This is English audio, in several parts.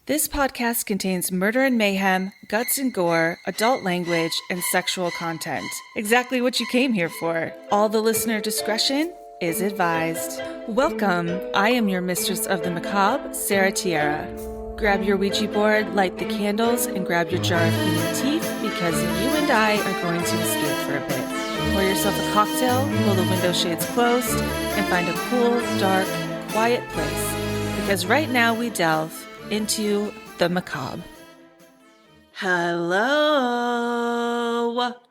This podcast contains murder and mayhem, guts and gore, adult language, and sexual content. Exactly what you came here for. All the listener discretion is advised. Welcome. I am your mistress of the macabre, Sarah Tierra. Grab your Ouija board, light the candles, and grab your jar of human teeth because you and I are going to escape for a bit. Pour yourself a cocktail, pull the window shades closed, and find a cool, dark, quiet place. Because right now we delve into the macabre. Hello!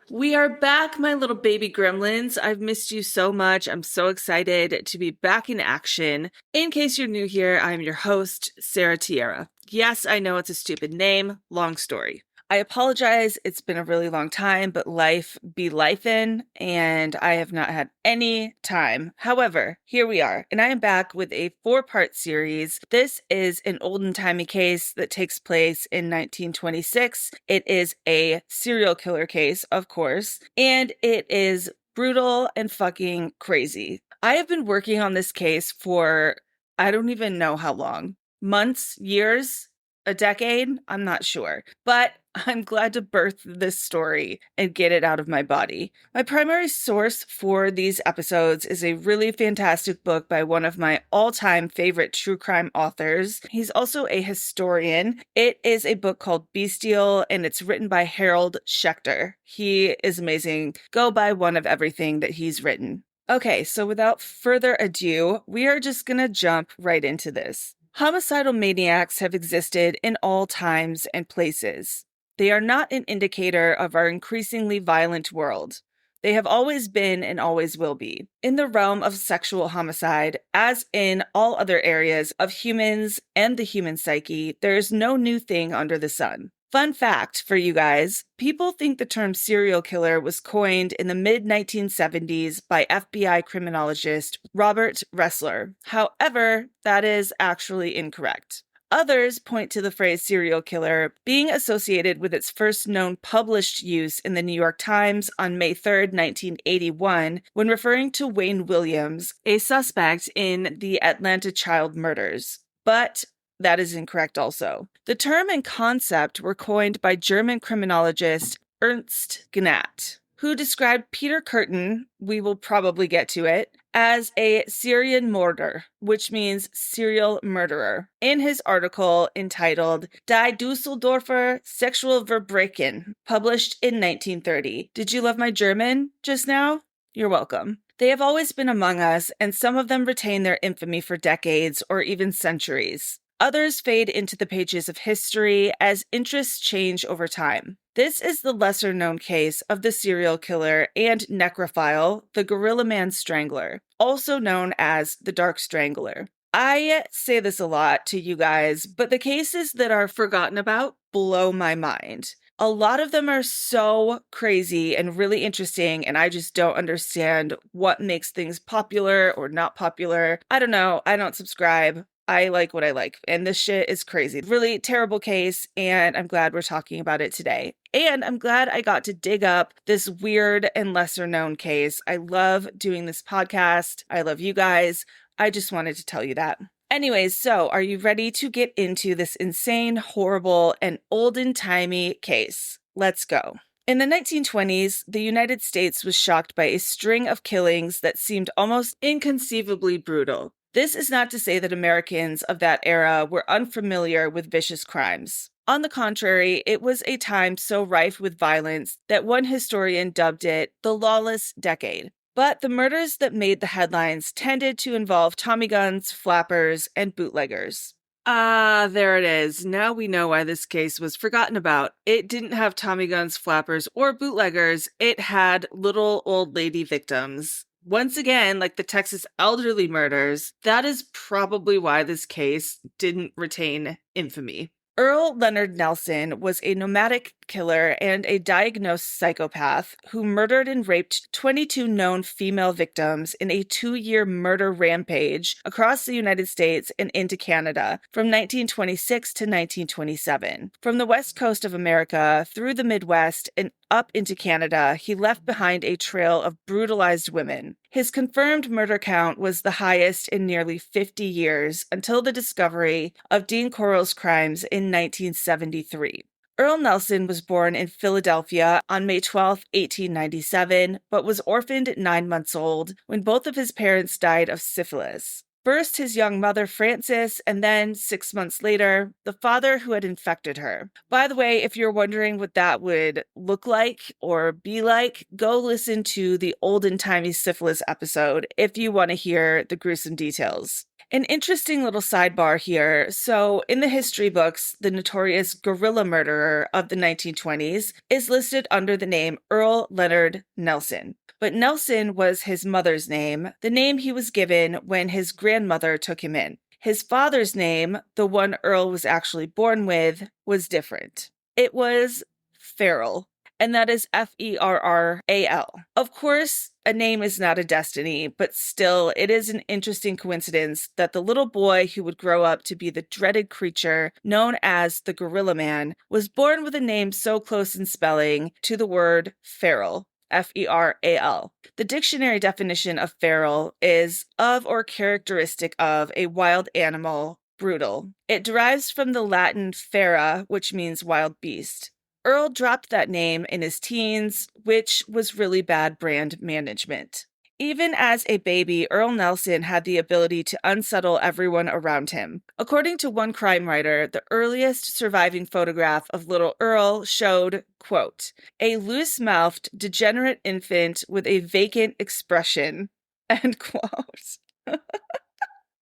We are back, my little baby gremlins. I've missed you so much. I'm so excited to be back in action. In case you're new here, I'm your host, Sarah Tierra. Yes, I know it's a stupid name. Long story. I apologize. It's been a really long time, but life be lifin', and I have not had any time. However, here we are, and I am back with a 4-part series. This is an olden-timey case that takes place in 1926. It is a serial killer case, of course, and it is brutal and fucking crazy. I have been working on this case for I don't even know how long. Months, years, a decade? I'm not sure. But I'm glad to birth this story and get it out of my body. My primary source for these episodes is a really fantastic book by one of my all-time favorite true crime authors. He's also a historian. It is a book called Bestial, and it's written by Schechter. He is amazing. Go buy one of everything that he's written. Okay, so without further ado, we are just gonna jump right into this. Homicidal maniacs have existed in all times and places. They are not an indicator of our increasingly violent world. They have always been and always will be. In the realm of sexual homicide, as in all other areas of humans and the human psyche, there is no new thing under the sun. Fun fact for you guys, people think the term serial killer was coined in the mid-1970s by FBI criminologist Robert Ressler. However, that is actually incorrect. Others point to the phrase serial killer being associated with its first known published use in the New York Times on May 3rd, 1981, when referring to Wayne Williams, a suspect in the Atlanta child murders. But that is incorrect also. The term and concept were coined by German criminologist Ernst Gnat, who described Peter Kürten, we will probably get to it, as a Serienmörder, which means serial murderer, in his article entitled Die Düsseldorfer Sexualverbrechen, published in 1930. Did you love my German just now? You're welcome. They have always been among us, and some of them retain their infamy for decades or even centuries. Others fade into the pages of history as interests change over time. This is the lesser-known case of the serial killer and necrophile, the Gorilla Man Strangler, also known as the Dark Strangler. I say this a lot to you guys, but the cases that are forgotten about blow my mind. A lot of them are so crazy and really interesting, and I just don't understand what makes things popular or not popular. I don't know. I don't subscribe. I like what I like, and this shit is crazy. Really terrible case, and I'm glad we're talking about it today. And I'm glad I got to dig up this weird and lesser-known case. I love doing this podcast. I love you guys. I just wanted to tell you that. Anyways, so are you ready to get into this insane, horrible, and olden-timey case? Let's go. In the 1920s, the United States was shocked by a string of killings that seemed almost inconceivably brutal. This is not to say that Americans of that era were unfamiliar with vicious crimes. On the contrary, it was a time so rife with violence that one historian dubbed it the lawless decade. But the murders that made the headlines tended to involve Tommy guns, flappers, and bootleggers. Ah, there it is. Now we know why this case was forgotten about. It didn't have Tommy guns, flappers, or bootleggers. It had little old lady victims. Once again, like the Texas elderly murders, that is probably why this case didn't retain infamy. Earl Leonard Nelson was a nomadic killer and a diagnosed psychopath who murdered and raped 22 known female victims in a 2-year murder rampage across the United States and into Canada from 1926 to 1927. From the west coast of America through the Midwest and up into Canada, he left behind a trail of brutalized women. His confirmed murder count was the highest in nearly 50 years until the discovery of Dean Corll's crimes in 1973. Earl Nelson was born in Philadelphia on May 12, 1897, but was orphaned at 9 months old when both of his parents died of syphilis. First, his young mother, Frances, and then, 6 months later, the father who had infected her. By the way, if you're wondering what that would look like or be like, go listen to the olden-timey syphilis episode if you want to hear the gruesome details. An interesting little sidebar here. So, in the history books, the notorious gorilla murderer of the 1920s is listed under the name Earl Leonard Nelson. But Nelson was his mother's name, the name he was given when his grandmother took him in. His father's name, the one Earl was actually born with, was different. It was Ferrell, and that is Ferral. Of course, a name is not a destiny, but still, it is an interesting coincidence that the little boy who would grow up to be the dreaded creature known as the Gorilla Man was born with a name so close in spelling to the word feral. Feral. The dictionary definition of feral is of or characteristic of a wild animal, brutal. It derives from the Latin fera, which means wild beast. Earl dropped that name in his teens, which was really bad brand management. Even as a baby, Earl Nelson had the ability to unsettle everyone around him. According to one crime writer, the earliest surviving photograph of little Earl showed, quote, a loose-mouthed, degenerate infant with a vacant expression, end quote.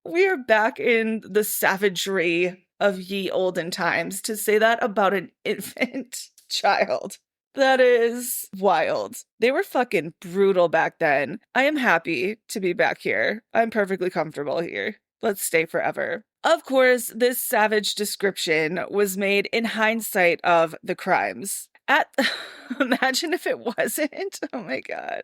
We are back in the savagery of ye olden times to say that about an infant child. That is wild. They were fucking brutal back then. I am happy to be back here. I'm perfectly comfortable here. Let's stay forever. Of course, this savage description was made in hindsight of the crimes. Imagine if it wasn't. Oh my god.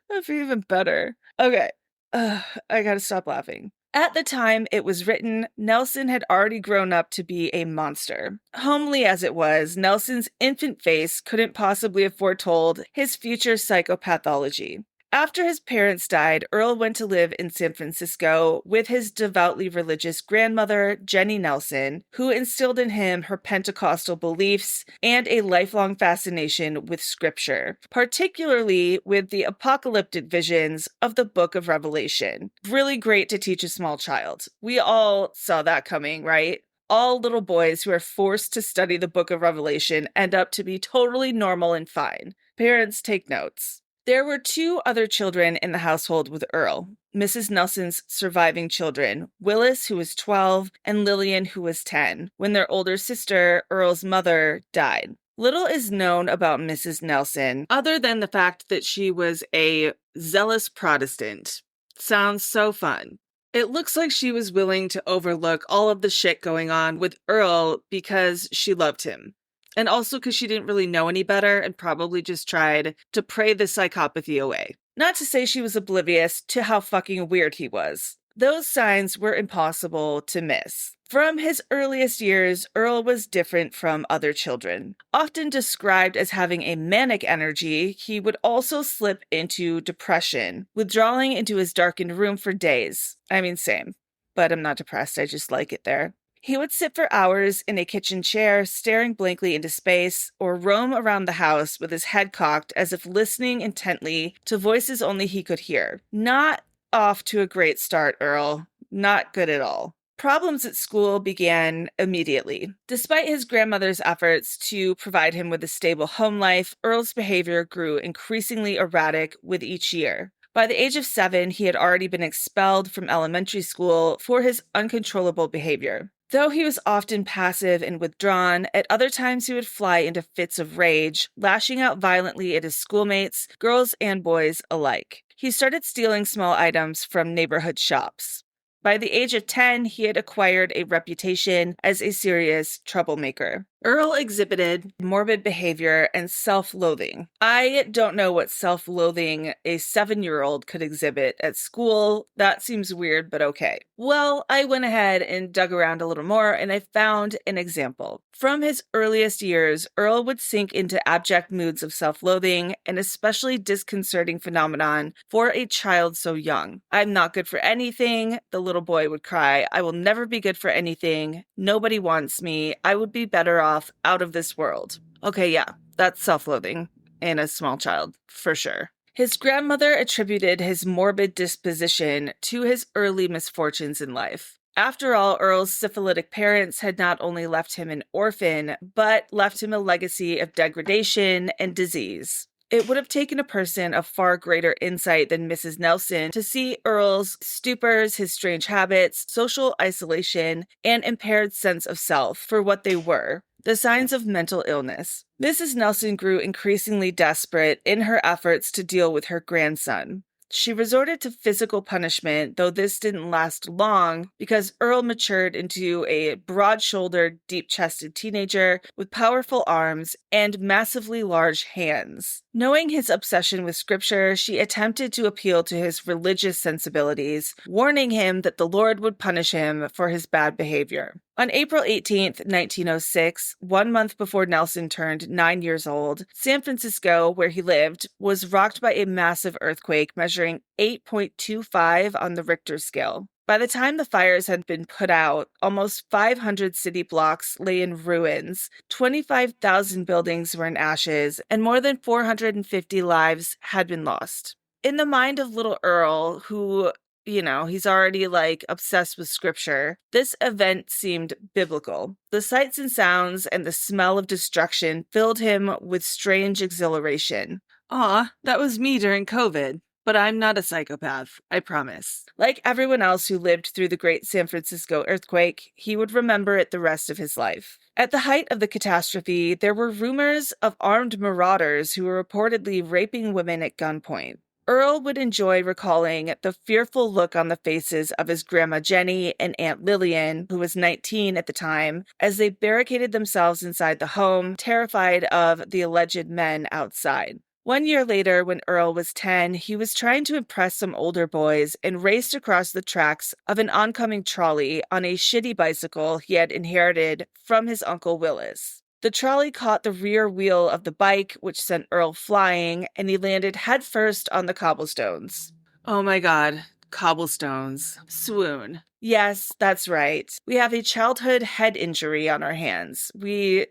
That'd be even better. Okay. I gotta stop laughing. At the time it was written, Nelson had already grown up to be a monster. Homely as it was, Nelson's infant face couldn't possibly have foretold his future psychopathology. After his parents died, Earl went to live in San Francisco with his devoutly religious grandmother, Jenny Nelson, who instilled in him her Pentecostal beliefs and a lifelong fascination with scripture, particularly with the apocalyptic visions of the Book of Revelation. Really great to teach a small child. We all saw that coming, right? All little boys who are forced to study the Book of Revelation end up to be totally normal and fine. Parents, take notes. There were 2 other children in the household with Earl, Mrs. Nelson's surviving children, Willis, who was 12, and Lillian, who was 10, when their older sister, Earl's mother, died. Little is known about Mrs. Nelson, other than the fact that she was a zealous Protestant. Sounds so fun. It looks like she was willing to overlook all of the shit going on with Earl because she loved him. And also because she didn't really know any better and probably just tried to pray the psychopathy away. Not to say she was oblivious to how fucking weird he was. Those signs were impossible to miss. From his earliest years, Earl was different from other children. Often described as having a manic energy, he would also slip into depression, withdrawing into his darkened room for days. I mean, same. But I'm not depressed, I just like it there. He would sit for hours in a kitchen chair, staring blankly into space, or roam around the house with his head cocked as if listening intently to voices only he could hear. Not off to a great start, Earl. Not good at all. Problems at school began immediately. Despite his grandmother's efforts to provide him with a stable home life, Earl's behavior grew increasingly erratic with each year. By the age of 7, he had already been expelled from elementary school for his uncontrollable behavior. Though he was often passive and withdrawn, at other times he would fly into fits of rage, lashing out violently at his schoolmates, girls and boys alike. He started stealing small items from neighborhood shops. By the age of 10, he had acquired a reputation as a serious troublemaker. Earl exhibited morbid behavior and self-loathing. I don't know what self-loathing a 7-year-old could exhibit at school. That seems weird, but okay. Well, I went ahead and dug around a little more, and I found an example. From his earliest years, Earl would sink into abject moods of self-loathing, an especially disconcerting phenomenon for a child so young. "I'm not good for anything," the little boy would cry. "I will never be good for anything. Nobody wants me. I would be better off out of this world." Okay, yeah, that's self-loathing in a small child, for sure. His grandmother attributed his morbid disposition to his early misfortunes in life. After all, Earl's syphilitic parents had not only left him an orphan, but left him a legacy of degradation and disease. It would have taken a person of far greater insight than Mrs. Nelson to see Earl's stupors, his strange habits, social isolation, and impaired sense of self for what they were: the signs of mental illness. Mrs. Nelson grew increasingly desperate in her efforts to deal with her grandson. She resorted to physical punishment, though this didn't last long because Earl matured into a broad-shouldered, deep-chested teenager with powerful arms and massively large hands. Knowing his obsession with scripture, she attempted to appeal to his religious sensibilities, warning him that the Lord would punish him for his bad behavior. On April 18th, 1906, 1 month before Nelson turned 9 years old, San Francisco, where he lived, was rocked by a massive earthquake measuring 8.25 on the Richter scale. By the time the fires had been put out, almost 500 city blocks lay in ruins, 25,000 buildings were in ashes, and more than 450 lives had been lost. In the mind of little Earl, who, he's already obsessed with scripture, this event seemed biblical. The sights and sounds and the smell of destruction filled him with strange exhilaration. Aw, that was me during COVID. But I'm not a psychopath, I promise. Like everyone else who lived through the Great San Francisco earthquake, he would remember it the rest of his life. At the height of the catastrophe, there were rumors of armed marauders who were reportedly raping women at gunpoint. Earl would enjoy recalling the fearful look on the faces of his Grandma Jenny and Aunt Lillian, who was 19 at the time, as they barricaded themselves inside the home, terrified of the alleged men outside. 1 year later, when Earl was 10, he was trying to impress some older boys and raced across the tracks of an oncoming trolley on a shitty bicycle he had inherited from his Uncle Willis. The trolley caught the rear wheel of the bike, which sent Earl flying, and he landed headfirst on the cobblestones. Oh my god, cobblestones. Swoon. Yes, that's right. We have a childhood head injury on our hands. We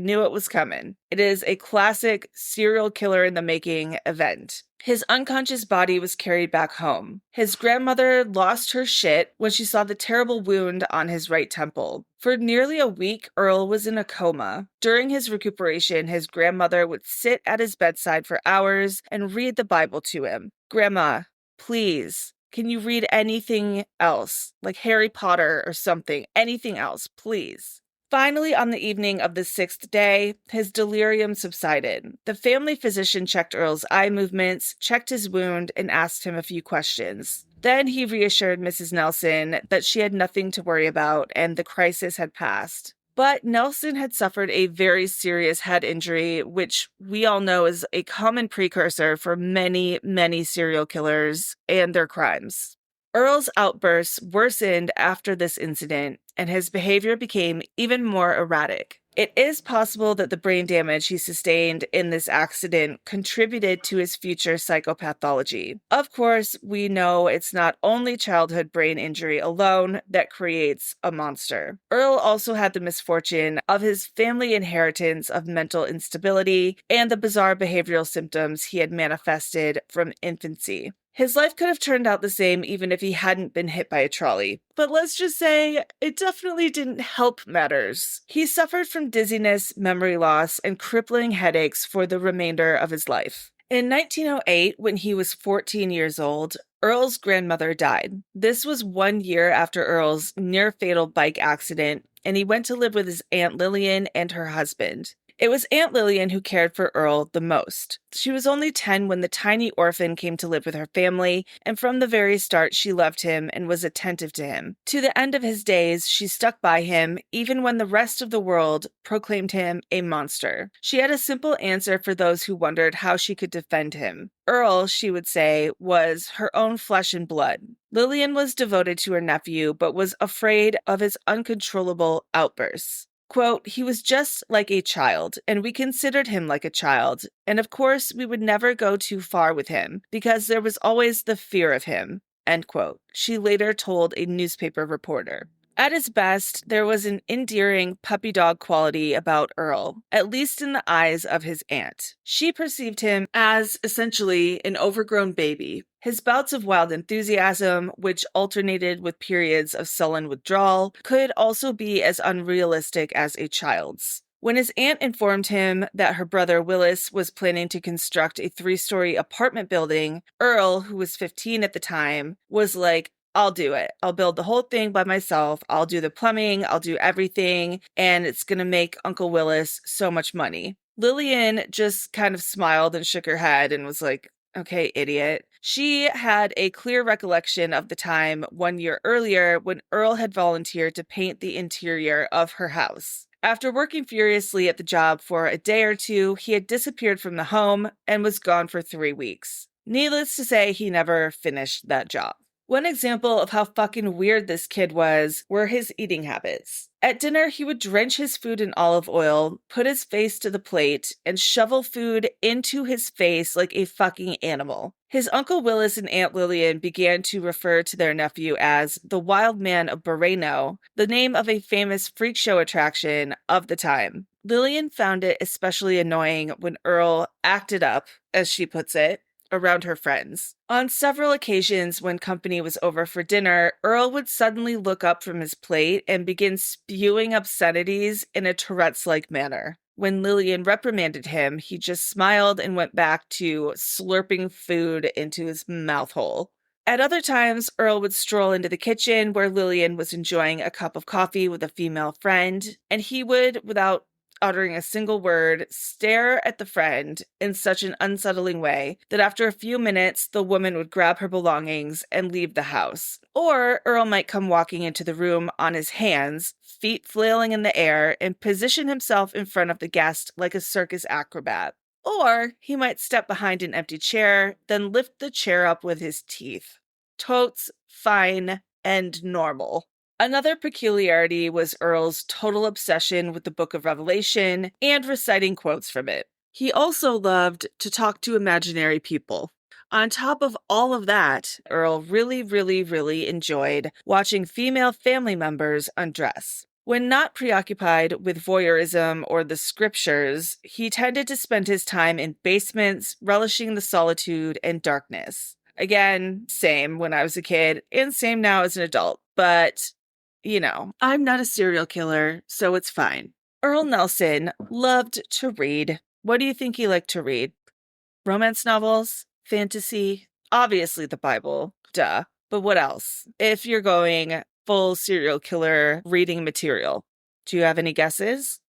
knew it was coming. It is a classic serial killer in the making event. His unconscious body was carried back home. His grandmother lost her shit when she saw the terrible wound on his right temple. For nearly a week, Earl was in a coma. During his recuperation, his grandmother would sit at his bedside for hours and read the Bible to him. "Grandma, please, can you read anything else? Like Harry Potter or something. Anything else, please." Finally, on the evening of the 6th day, his delirium subsided. The family physician checked Earl's eye movements, checked his wound, and asked him a few questions. Then he reassured Mrs. Nelson that she had nothing to worry about and the crisis had passed. But Nelson had suffered a very serious head injury, which we all know is a common precursor for many, many serial killers and their crimes. Earl's outbursts worsened after this incident, and his behavior became even more erratic. It is possible that the brain damage he sustained in this accident contributed to his future psychopathology. Of course, we know it's not only childhood brain injury alone that creates a monster. Earl also had the misfortune of his family inheritance of mental instability and the bizarre behavioral symptoms he had manifested from infancy. His life could have turned out the same even if he hadn't been hit by a trolley. But let's just say it definitely didn't help matters. He suffered from dizziness, memory loss, and crippling headaches for the remainder of his life. In 1908, when he was 14 years old, Earl's grandmother died. This was 1 year after Earl's near-fatal bike accident, and he went to live with his Aunt Lillian and her husband. It was Aunt Lillian who cared for Earl the most. She was only 10 when the tiny orphan came to live with her family, and from the very start she loved him and was attentive to him. To the end of his days, she stuck by him, even when the rest of the world proclaimed him a monster. She had a simple answer for those who wondered how she could defend him. Earl, she would say, was her own flesh and blood. Lillian was devoted to her nephew, but was afraid of his uncontrollable outbursts. Quote, he was just like a child, and we considered him like a child, and of course we would never go too far with him, because there was always the fear of him, end quote, she later told a newspaper reporter. At his best, there was an endearing puppy dog quality about Earl, at least in the eyes of his aunt. She perceived him as essentially an overgrown baby. His bouts of wild enthusiasm, which alternated with periods of sullen withdrawal, could also be as unrealistic as a child's. When his aunt informed him that her brother Willis was planning to construct a 3-story apartment building, Earl, who was 15 at the time, was like, I'll do it. I'll build the whole thing by myself. I'll do the plumbing. I'll do everything. And it's going to make Uncle Willis so much money. Lillian just kind of smiled and shook her head and was like, okay, idiot. She had a clear recollection of the time 1 year earlier when Earl had volunteered to paint the interior of her house. After working furiously at the job for a day or two, he had disappeared from the home and was gone for 3 weeks. Needless to say, he never finished that job. One example of how fucking weird this kid was were his eating habits. At dinner, he would drench his food in olive oil, put his face to the plate, and shovel food into his face like a fucking animal. His Uncle Willis and Aunt Lillian began to refer to their nephew as the Wild Man of Boreno, the name of a famous freak show attraction of the time. Lillian found it especially annoying when Earl acted up, as she puts it, around her friends. On several occasions when company was over for dinner, Earl would suddenly look up from his plate and begin spewing obscenities in a Tourette's-like manner. When Lillian reprimanded him, he just smiled and went back to slurping food into his mouth hole. At other times, Earl would stroll into the kitchen where Lillian was enjoying a cup of coffee with a female friend, and he would, without uttering a single word, stare at the friend in such an unsettling way that after a few minutes, the woman would grab her belongings and leave the house. Or Earl might come walking into the room on his hands, feet flailing in the air, and position himself in front of the guest like a circus acrobat. Or he might step behind an empty chair, then lift the chair up with his teeth. Totes fine and normal. Another peculiarity was Earl's total obsession with the Book of Revelation and reciting quotes from it. He also loved to talk to imaginary people. On top of all of that, Earl really enjoyed watching female family members undress. When not preoccupied with voyeurism or the scriptures, he tended to spend his time in basements, relishing the solitude and darkness. Again, same when I was a kid and same now as an adult, but you know, I'm not a serial killer, so it's fine. Earl Nelson loved to read. What do you think he liked to read? Romance novels? Fantasy? Obviously the Bible. Duh. But what else? If you're going full serial killer reading material, do you have any guesses?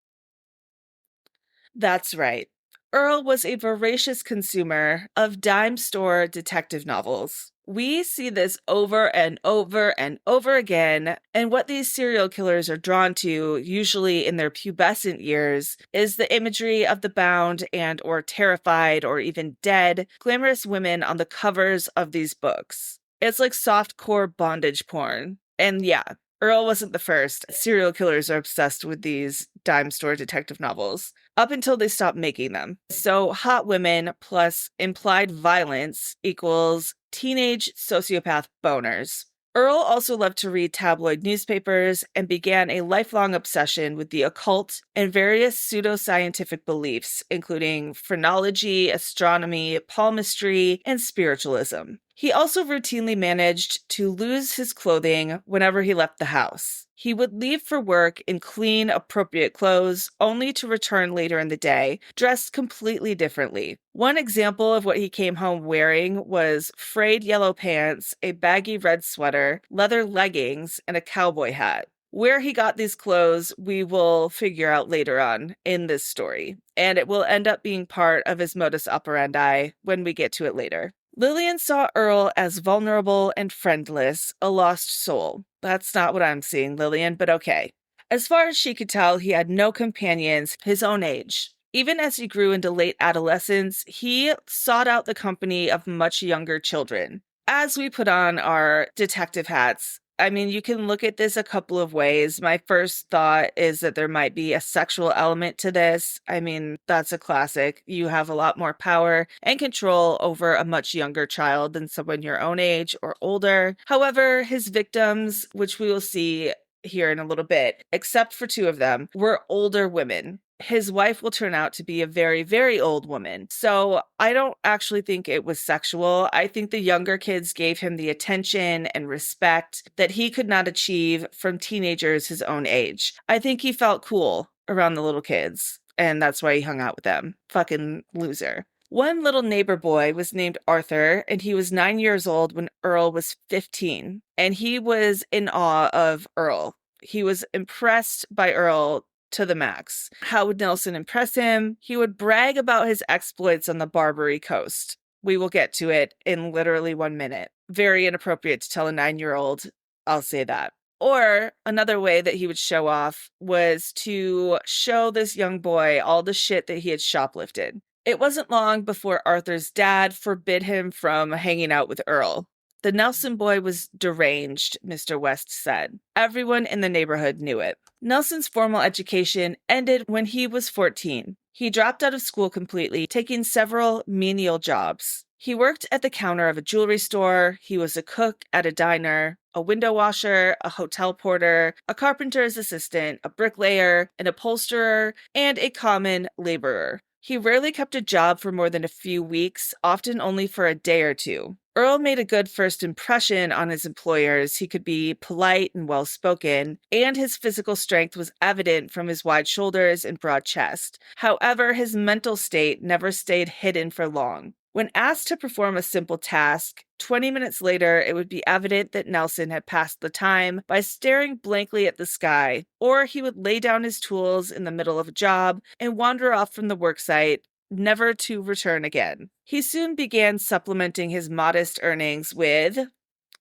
That's right. Earl was a voracious consumer of dime store detective novels. We see this over and over and over again, and what these serial killers are drawn to, usually in their pubescent years, is the imagery of the bound and or terrified or even dead glamorous women on the covers of these books. It's like softcore bondage porn. And yeah, Earl wasn't the first. Serial killers are obsessed with these dime store detective novels, up until they stopped making them. So hot women plus implied violence equals teenage sociopath boners. Earl also loved to read tabloid newspapers and began a lifelong obsession with the occult and various pseudoscientific beliefs, including phrenology, astronomy, palmistry, and spiritualism. He also routinely managed to lose his clothing whenever he left the house. He would leave for work in clean, appropriate clothes, only to return later in the day, dressed completely differently. One example of what he came home wearing was frayed yellow pants, a baggy red sweater, leather leggings, and a cowboy hat. Where he got these clothes, we will figure out later on in this story, and it will end up being part of his modus operandi when we get to it later. Lillian saw Earl as vulnerable and friendless, a lost soul. That's not what I'm seeing, Lillian, but okay. As far as she could tell, he had no companions his own age. Even as he grew into late adolescence, he sought out the company of much younger children. As we put on our detective hats, I mean, you can look at this a couple of ways. My first thought is that there might be a sexual element to this. I mean, that's a classic. You have a lot more power and control over a much younger child than someone your own age or older. However, his victims, which we will see here in a little bit, except for two of them, were older women. His wife will turn out to be a very, very old woman. So I don't actually think it was sexual. I think the younger kids gave him the attention and respect that he could not achieve from teenagers his own age. I think he felt cool around the little kids, and that's why he hung out with them. Fucking loser. One little neighbor boy was named Arthur, and he was 9 years old when Earl was 15, and he was in awe of Earl. He was impressed by Earl to the max. How would Nelson impress him? He would brag about his exploits on the Barbary Coast. We will get to it in literally 1 minute. Very inappropriate to tell a 9-year-old, I'll say that. Or another way that he would show off was to show this young boy all the shit that he had shoplifted. It wasn't long before Arthur's dad forbid him from hanging out with Earl. The Nelson boy was deranged, Mr. West said. Everyone in the neighborhood knew it. Nelson's formal education ended when he was 14. He dropped out of school completely, taking several menial jobs. He worked at the counter of a jewelry store, he was a cook at a diner, a window washer, a hotel porter, a carpenter's assistant, a bricklayer, an upholsterer, and a common laborer. He rarely kept a job for more than a few weeks, often only for a day or two. Earl made a good first impression on his employers. He could be polite and well-spoken, and his physical strength was evident from his wide shoulders and broad chest. However, his mental state never stayed hidden for long. When asked to perform a simple task, 20 minutes later, it would be evident that Nelson had passed the time by staring blankly at the sky, or he would lay down his tools in the middle of a job and wander off from the worksite, never to return again. He soon began supplementing his modest earnings with,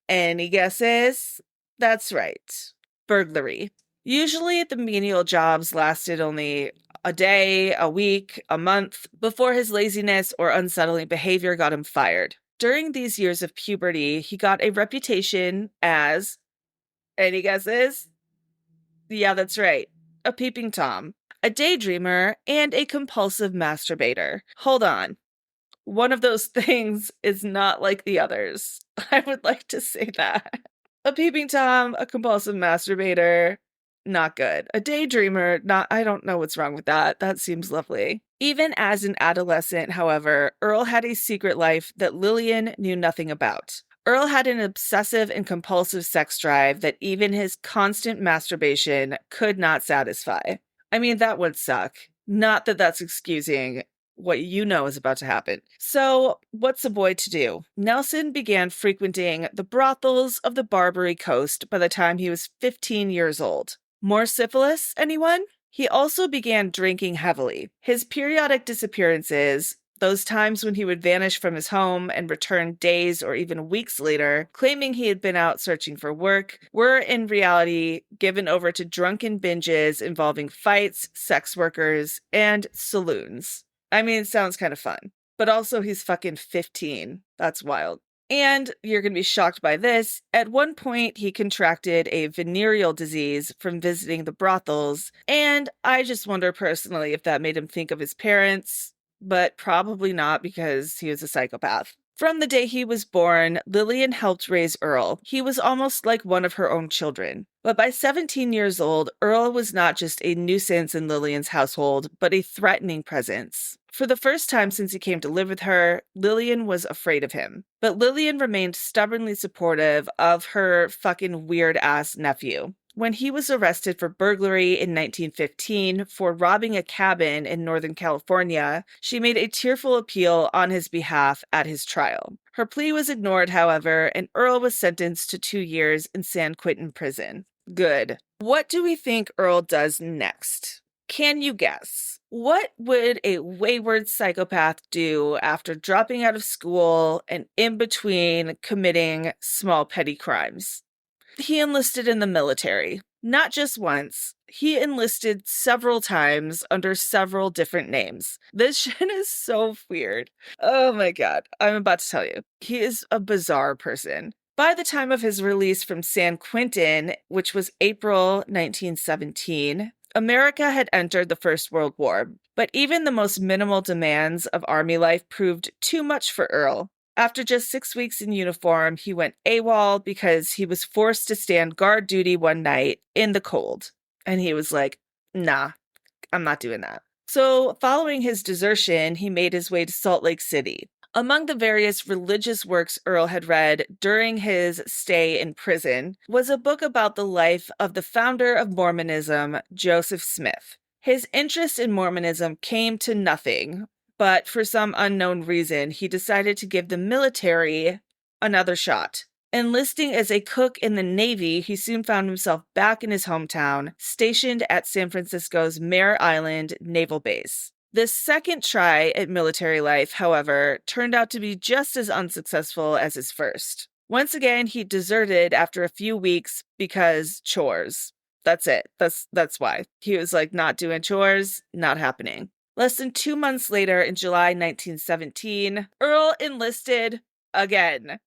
any guesses? That's right, burglary. Usually the menial jobs lasted only a day, a week, a month, before his laziness or unsettling behavior got him fired. During these years of puberty, he got a reputation as, any guesses? Yeah, that's right, a peeping Tom, a daydreamer, and a compulsive masturbator. Hold on. One of those things is not like the others. I would like to say that. A peeping Tom, a compulsive masturbator, not good. A daydreamer, I don't know what's wrong with that. That seems lovely. Even as an adolescent, however, Earl had a secret life that Lillian knew nothing about. Earl had an obsessive and compulsive sex drive that even his constant masturbation could not satisfy. I mean, that would suck. Not that that's excusing what you know is about to happen. So, what's a boy to do? Nelson began frequenting the brothels of the Barbary Coast by the time he was 15 years old. More syphilis, anyone? He also began drinking heavily. His periodic disappearances, those times when he would vanish from his home and return days or even weeks later, claiming he had been out searching for work, were in reality given over to drunken binges involving fights, sex workers, and saloons. I mean, it sounds kind of fun, but also he's fucking 15. That's wild. And you're going to be shocked by this. At one point, he contracted a venereal disease from visiting the brothels, and I just wonder personally if that made him think of his parents, but probably not because he was a psychopath. From the day he was born, Lillian helped raise Earl. He was almost like one of her own children. But by 17 years old, Earl was not just a nuisance in Lillian's household, but a threatening presence. For the first time since he came to live with her, Lillian was afraid of him. But Lillian remained stubbornly supportive of her fucking weird-ass nephew. When he was arrested for burglary in 1915 for robbing a cabin in Northern California, she made a tearful appeal on his behalf at his trial. Her plea was ignored, however, and Earl was sentenced to 2 years in San Quentin prison. Good. What do we think Earl does next? Can you guess? What would a wayward psychopath do after dropping out of school and in between committing small petty crimes? He enlisted in the military. Not just once. He enlisted several times under several different names. This shit is so weird. Oh my god. I'm about to tell you. He is a bizarre person. By the time of his release from San Quentin, which was April 1917, America had entered the First World War, but even the most minimal demands of Army life proved too much for Earl. After just 6 weeks in uniform, he went AWOL because he was forced to stand guard duty one night in the cold. And he was like, nah, I'm not doing that. So following his desertion, he made his way to Salt Lake City. Among the various religious works Earl had read during his stay in prison was a book about the life of the founder of Mormonism, Joseph Smith. His interest in Mormonism came to nothing, but for some unknown reason, he decided to give the military another shot. Enlisting as a cook in the Navy, he soon found himself back in his hometown, stationed at San Francisco's Mare Island Naval Base. This second try at military life, however, turned out to be just as unsuccessful as his first. Once again, he deserted after a few weeks because chores. That's it. That's why. He was like, not doing chores, not happening. Less than 2 months later, in July 1917, Earl enlisted again.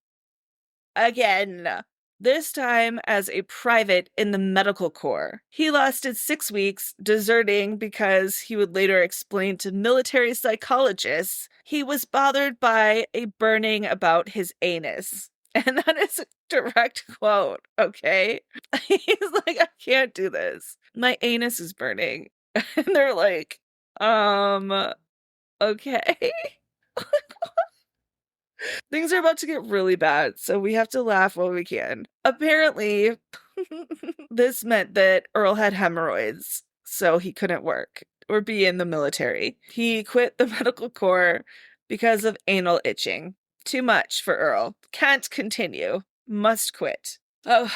This time as a private in the medical corps. He lasted 6 weeks, deserting because he would later explain to military psychologists he was bothered by a burning about his anus. And that is a direct quote, okay? He's like, I can't do this. My anus is burning. And they're like, okay. Things are about to get really bad, so we have to laugh while we can. Apparently, this meant that Earl had hemorrhoids, so he couldn't work or be in the military. He quit the medical corps because of anal itching. Too much for Earl. Can't continue. Must quit. Oh,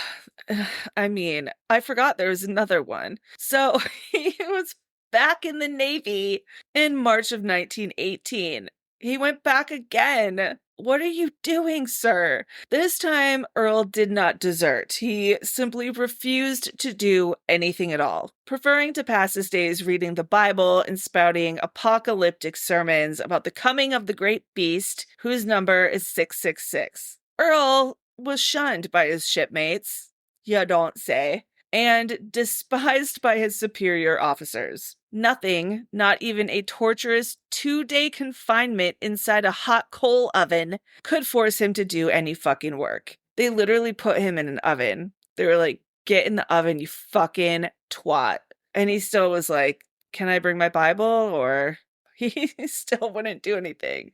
I mean, I forgot there was another one. So he was back in the Navy in March of 1918. He went back again. What are you doing, sir? This time, Earl did not desert. He simply refused to do anything at all, preferring to pass his days reading the Bible and spouting apocalyptic sermons about the coming of the great beast, whose number is 666. Earl was shunned by his shipmates, you don't say, and despised by his superior officers. Nothing, not even a torturous 2-day confinement inside a hot coal oven, could force him to do any fucking work. They literally put him in an oven. They were like, get in the oven, you fucking twat. And he still was like, can I bring my Bible? Or he still wouldn't do anything.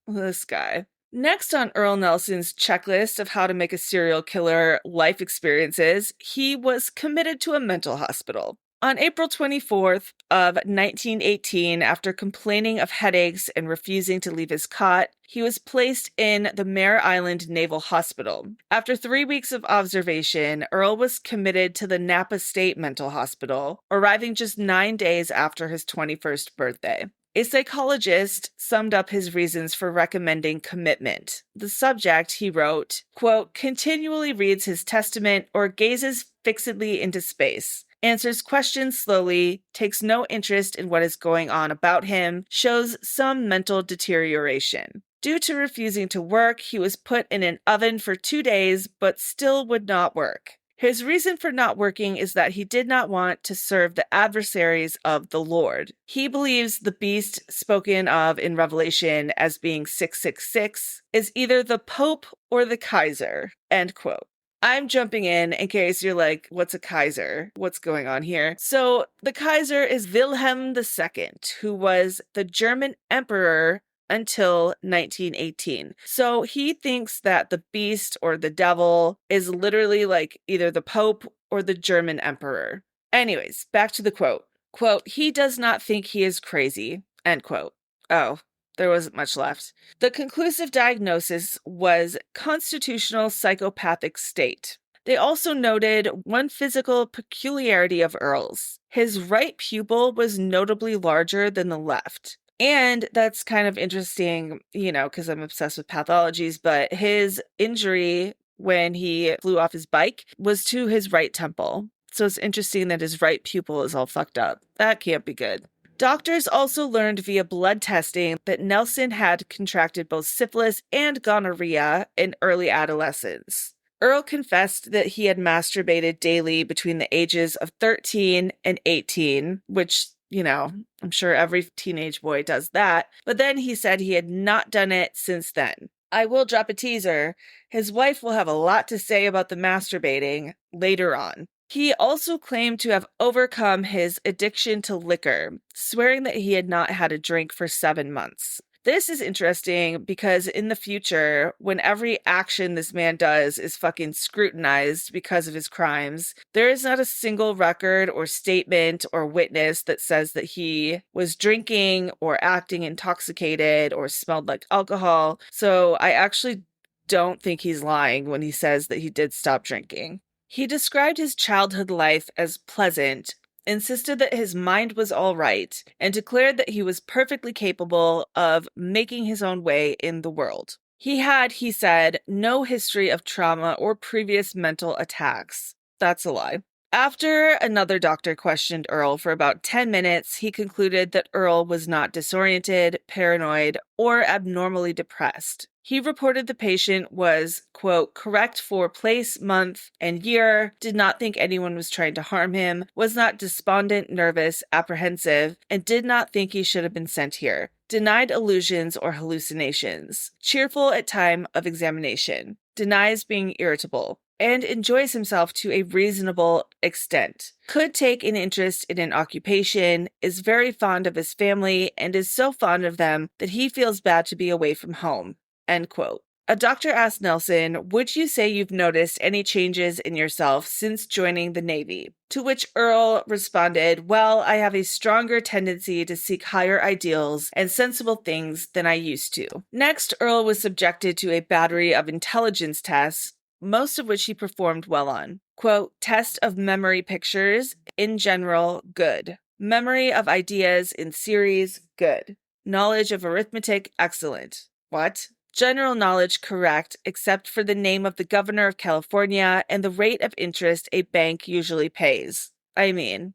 This guy. Next on Earl Nelson's checklist of how to make a serial killer life experiences, he was committed to a mental hospital. On April 24th of 1918, after complaining of headaches and refusing to leave his cot, he was placed in the Mare Island Naval Hospital. After 3 weeks of observation, Earl was committed to the Napa State Mental Hospital, arriving just 9 days after his 21st birthday. A psychologist summed up his reasons for recommending commitment. The subject, he wrote, quote, continually reads his testament or gazes fixedly into space, answers questions slowly, takes no interest in what is going on about him, shows some mental deterioration. Due to refusing to work, he was put in an oven for 2 days, but still would not work. His reason for not working is that he did not want to serve the adversaries of the Lord. He believes the beast spoken of in Revelation as being 666 is either the Pope or the Kaiser, end quote. I'm jumping in case you're like, what's a Kaiser? What's going on here? So the Kaiser is Wilhelm II, who was the German emperor until 1918. So he thinks that the beast or the devil is literally like either the Pope or the German emperor. Anyways, back to the quote. Quote, he does not think he is crazy, end quote. Oh, there wasn't much left. The conclusive diagnosis was constitutional psychopathic state. They also noted one physical peculiarity of Earl's. His right pupil was notably larger than the left. And that's kind of interesting, because I'm obsessed with pathologies, but his injury when he flew off his bike was to his right temple. So it's interesting that his right pupil is all fucked up. That can't be good. Doctors also learned via blood testing that Nelson had contracted both syphilis and gonorrhea in early adolescence. Earl confessed that he had masturbated daily between the ages of 13 and 18, which, I'm sure every teenage boy does that. But then he said he had not done it since then. I will drop a teaser. His wife will have a lot to say about the masturbating later on. He also claimed to have overcome his addiction to liquor, swearing that he had not had a drink for 7 months. This is interesting because in the future, when every action this man does is fucking scrutinized because of his crimes, there is not a single record or statement or witness that says that he was drinking or acting intoxicated or smelled like alcohol. So I actually don't think he's lying when he says that he did stop drinking. He described his childhood life as pleasant, insisted that his mind was all right, and declared that he was perfectly capable of making his own way in the world. He had, he said, no history of trauma or previous mental attacks. That's a lie. After another doctor questioned Earl for about 10 minutes, he concluded that Earl was not disoriented, paranoid, or abnormally depressed. He reported the patient was, quote, correct for place, month, and year, did not think anyone was trying to harm him, was not despondent, nervous, apprehensive, and did not think he should have been sent here. Denied illusions or hallucinations. Cheerful at time of examination. Denies being irritable. And enjoys himself to a reasonable extent. Could take an interest in an occupation, is very fond of his family, and is so fond of them that he feels bad to be away from home. End quote. A doctor asked Nelson, would you say you've noticed any changes in yourself since joining the Navy? To which Earl responded, well, I have a stronger tendency to seek higher ideals and sensible things than I used to. Next, Earl was subjected to a battery of intelligence tests, most of which he performed well on. Quote, test of memory pictures, in general, good. Memory of ideas in series, good. Knowledge of arithmetic, excellent. What? General knowledge correct, except for the name of the governor of California and the rate of interest a bank usually pays. I mean,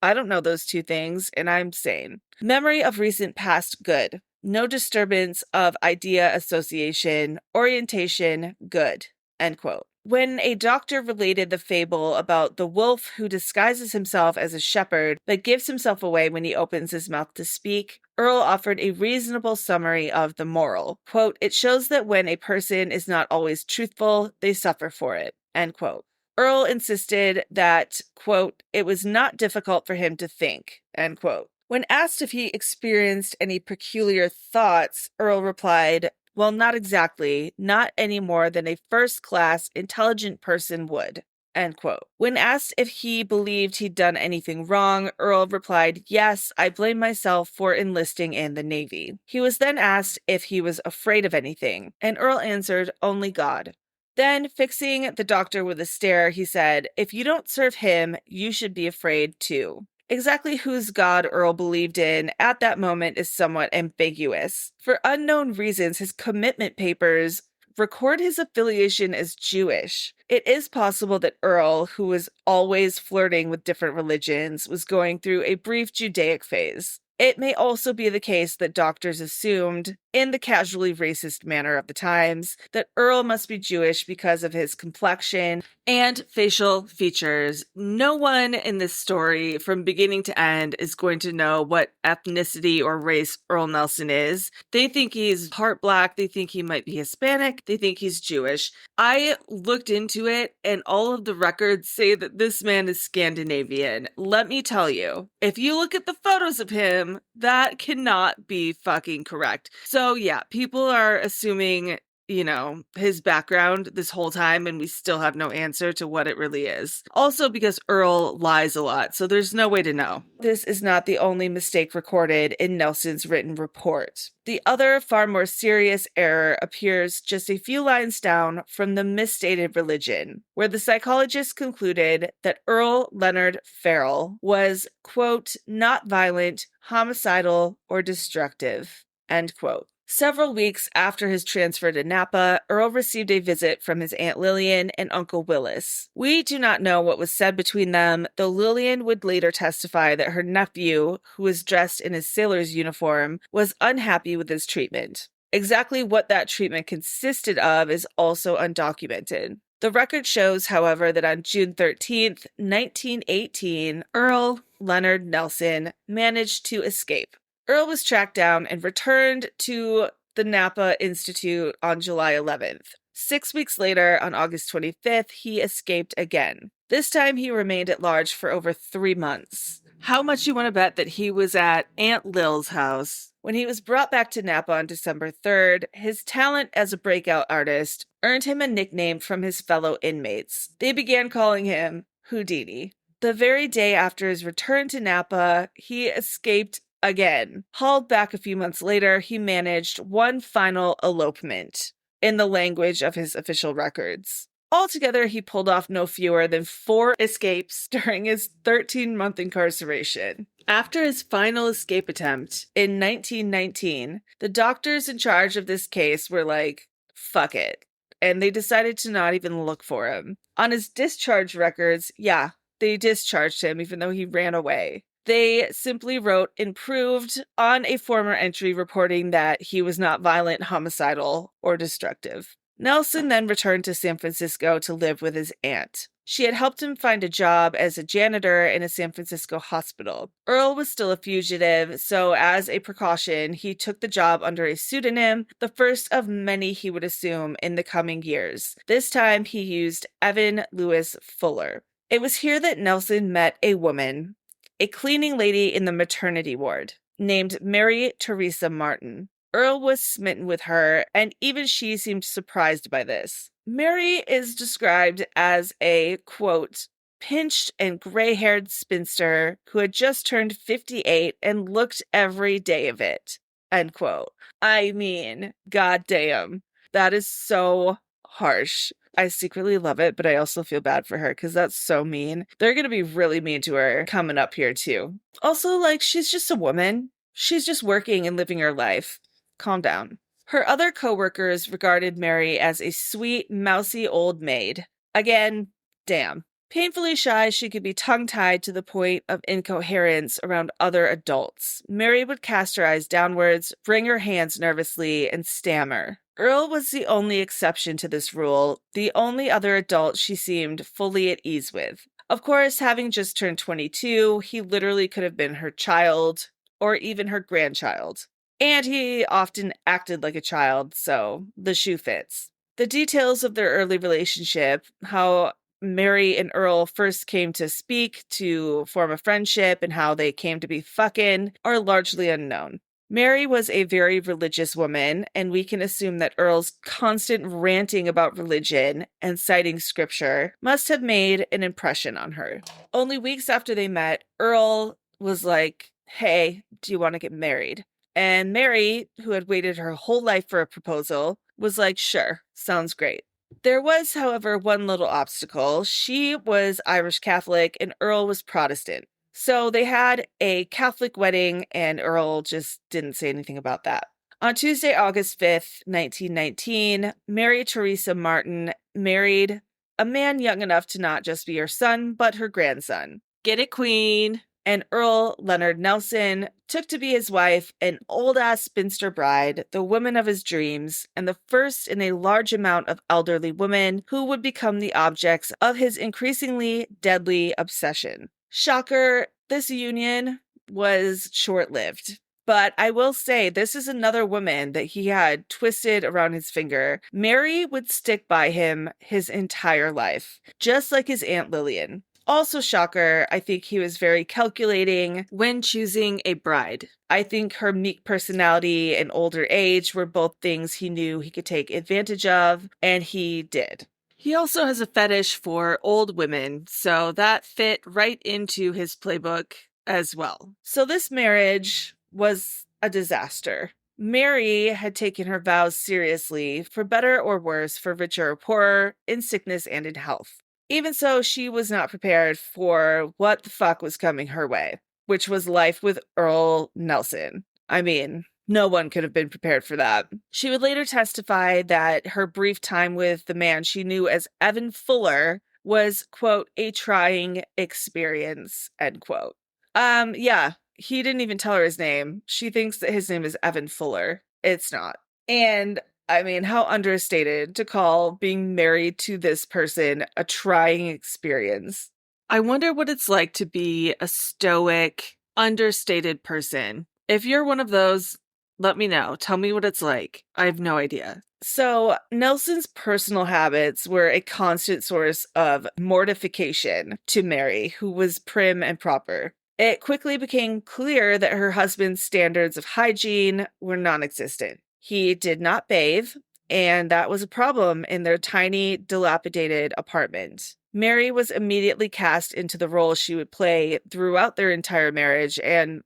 I don't know those two things, and I'm sane. Memory of recent past, good. No disturbance of idea association, orientation, good. End quote. When a doctor related the fable about the wolf who disguises himself as a shepherd but gives himself away when he opens his mouth to speak, Earl offered a reasonable summary of the moral. Quote, it shows that when a person is not always truthful, they suffer for it. End quote. Earl insisted that, quote, it was not difficult for him to think. End quote. When asked if he experienced any peculiar thoughts, Earl replied, well, not exactly, not any more than a first-class, intelligent person would, end quote. When asked if he believed he'd done anything wrong, Earl replied, yes, I blame myself for enlisting in the Navy. He was then asked if he was afraid of anything, and Earl answered, only God. Then, fixing the doctor with a stare, he said, if you don't serve him, you should be afraid too. Exactly whose God Earl believed in at that moment is somewhat ambiguous. For unknown reasons, his commitment papers record his affiliation as Jewish. It is possible that Earl, who was always flirting with different religions, was going through a brief Judaic phase. It may also be the case that doctors assumed, in the casually racist manner of the times, that Earl must be Jewish because of his complexion and facial features. No one in this story, from beginning to end, is going to know what ethnicity or race Earl Nelson is. They think he's part black, they think he might be Hispanic, they think he's Jewish. I looked into it, and all of the records say that this man is Scandinavian. Let me tell you, if you look at the photos of him, that cannot be fucking correct. So yeah, people are assuming his background this whole time, and we still have no answer to what it really is. Also because Earl lies a lot, so there's no way to know. This is not the only mistake recorded in Nelson's written report. The other, far more serious error appears just a few lines down from the misstated religion, where the psychologist concluded that Earl Leonard Farrell was, quote, not violent, homicidal, or destructive, end quote. Several weeks after his transfer to Napa, Earl received a visit from his Aunt Lillian and Uncle Willis. We do not know what was said between them, though Lillian would later testify that her nephew, who was dressed in his sailor's uniform, was unhappy with his treatment. Exactly what that treatment consisted of is also undocumented. The record shows, however, that on June 13th, 1918, Earl Leonard Nelson managed to escape. Earl was tracked down and returned to the Napa Institute on July 11th. 6 weeks later, on August 25th, he escaped again. This time he remained at large for over 3 months. How much you want to bet that he was at Aunt Lil's house? When he was brought back to Napa on December 3rd, his talent as a breakout artist earned him a nickname from his fellow inmates. They began calling him Houdini. The very day after his return to Napa, he escaped again. Hauled back a few months later, he managed one final elopement, in the language of his official records. Altogether, he pulled off no fewer than 4 escapes during his 13-month incarceration. After his final escape attempt in 1919, the doctors in charge of this case were like, fuck it. And they decided to not even look for him. On his discharge records, yeah, they discharged him even though he ran away. They simply wrote improved on a former entry reporting that he was not violent, homicidal, or destructive. Nelson then returned to San Francisco to live with his aunt. She had helped him find a job as a janitor in a San Francisco hospital. Earl was still a fugitive, so as a precaution, he took the job under a pseudonym, the first of many he would assume in the coming years. This time, he used Evan Lewis Fuller. It was here that Nelson met a woman, a cleaning lady in the maternity ward, named Mary Teresa Martin. Earl was smitten with her, and even she seemed surprised by this. Mary is described as a, quote, pinched and gray-haired spinster who had just turned 58 and looked every day of it, end quote. I mean, goddamn, that is so harsh. I secretly love it, but I also feel bad for her because that's so mean. They're going to be really mean to her coming up here too. Also, she's just a woman. She's just working and living her life. Calm down. Her other co-workers regarded Mary as a sweet, mousy old maid. Again, damn. Painfully shy, she could be tongue-tied to the point of incoherence around other adults. Mary would cast her eyes downwards, wring her hands nervously, and stammer. Earl was the only exception to this rule, the only other adult she seemed fully at ease with. Of course, having just turned 22, he literally could have been her child, or even her grandchild. And he often acted like a child, so the shoe fits. The details of their early relationship, how Mary and Earl first came to speak to form a friendship, and how they came to be fucking, are largely unknown. Mary was a very religious woman, and we can assume that Earl's constant ranting about religion and citing scripture must have made an impression on her. Only weeks after they met, Earl was like, hey, do you want to get married? And Mary, who had waited her whole life for a proposal, was like, sure, sounds great. There was, however, one little obstacle. She was Irish Catholic and Earl was Protestant. So they had a Catholic wedding, and Earl just didn't say anything about that. On Tuesday, August 5th, 1919, Mary Teresa Martin married a man young enough to not just be her son, but her grandson. Get it, queen? And Earl Leonard Nelson took to be his wife, an old-ass spinster bride, the woman of his dreams, and the first in a large amount of elderly women who would become the objects of his increasingly deadly obsession. Shocker, this union was short-lived. But I will say, this is another woman that he had twisted around his finger. Mary would stick by him his entire life, just like his Aunt Lillian. Also, shocker, I think he was very calculating when choosing a bride. I think her meek personality and older age were both things he knew he could take advantage of, and he did. He also has a fetish for old women, so that fit right into his playbook as well. So this marriage was a disaster. Mary had taken her vows seriously, for better or worse, for richer or poorer, in sickness and in health. Even so, she was not prepared for what the fuck was coming her way, which was life with Earl Nelson. I mean, no one could have been prepared for that. She would later testify that her brief time with the man she knew as Evan Fuller was, quote, a trying experience, end quote. Yeah, he didn't even tell her his name. She thinks that his name is Evan Fuller. It's not. And I mean, how understated to call being married to this person a trying experience. I wonder what it's like to be a stoic, understated person. If you're one of those, let me know. Tell me what it's like. I have no idea. So, Nelson's personal habits were a constant source of mortification to Mary, who was prim and proper. It quickly became clear that her husband's standards of hygiene were non-existent. He did not bathe, and that was a problem in their tiny, dilapidated apartment. Mary was immediately cast into the role she would play throughout their entire marriage and,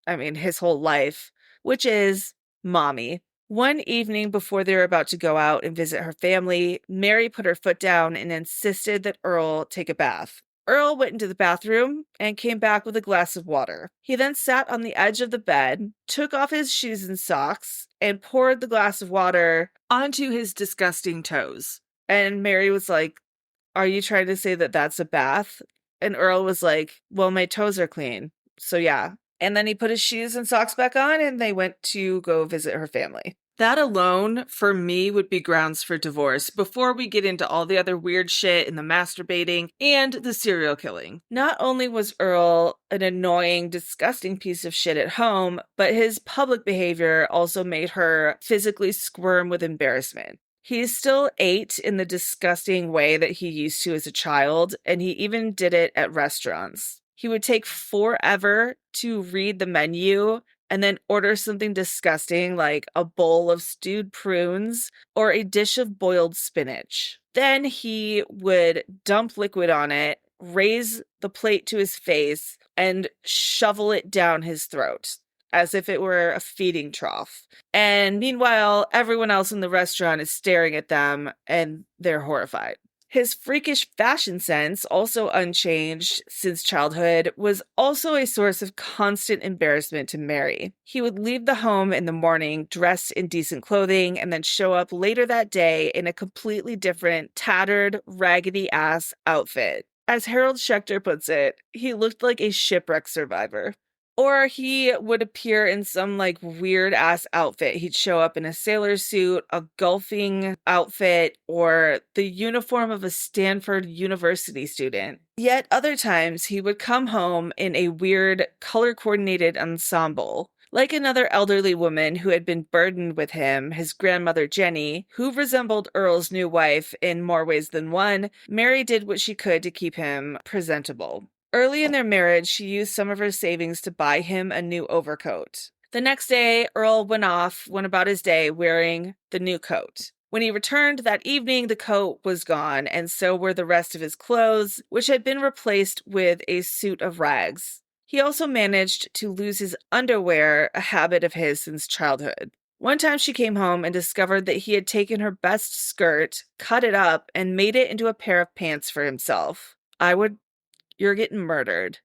I mean, his whole life, which is mommy. One evening before they were about to go out and visit her family, Mary put her foot down and insisted that Earl take a bath. Earl went into the bathroom and came back with a glass of water. He then sat on the edge of the bed, took off his shoes and socks, and poured the glass of water onto his disgusting toes. And Mary was like, "Are you trying to say that that's a bath?" And Earl was like, "Well, my toes are clean, so yeah." And then he put his shoes and socks back on and they went to go visit her family. That alone, for me, would be grounds for divorce before we get into all the other weird shit and the masturbating and the serial killing. Not only was Earl an annoying, disgusting piece of shit at home, but his public behavior also made her physically squirm with embarrassment. He still ate in the disgusting way that he used to as a child, and he even did it at restaurants. He would take forever to read the menu and then order something disgusting like a bowl of stewed prunes or a dish of boiled spinach. Then he would dump liquid on it, raise the plate to his face, and shovel it down his throat as if it were a feeding trough. And meanwhile, everyone else in the restaurant is staring at them and they're horrified. His freakish fashion sense, also unchanged since childhood, was also a source of constant embarrassment to Mary. He would leave the home in the morning dressed in decent clothing and then show up later that day in a completely different, tattered, raggedy-ass outfit. As Harold Schechter puts it, he looked like a shipwreck survivor. Or he would appear in some like weird ass outfit. He'd show up in a sailor suit, a golfing outfit, or the uniform of a Stanford University student. Yet other times he would come home in a weird color coordinated ensemble. Like another elderly woman who had been burdened with him, his grandmother Jenny, who resembled Earl's new wife in more ways than one, Mary did what she could to keep him presentable. Early in their marriage, she used some of her savings to buy him a new overcoat. The next day, Earl went about his day wearing the new coat. When he returned that evening, the coat was gone, and so were the rest of his clothes, which had been replaced with a suit of rags. He also managed to lose his underwear, a habit of his since childhood. One time she came home and discovered that he had taken her best skirt, cut it up, and made it into a pair of pants for himself. You're getting murdered.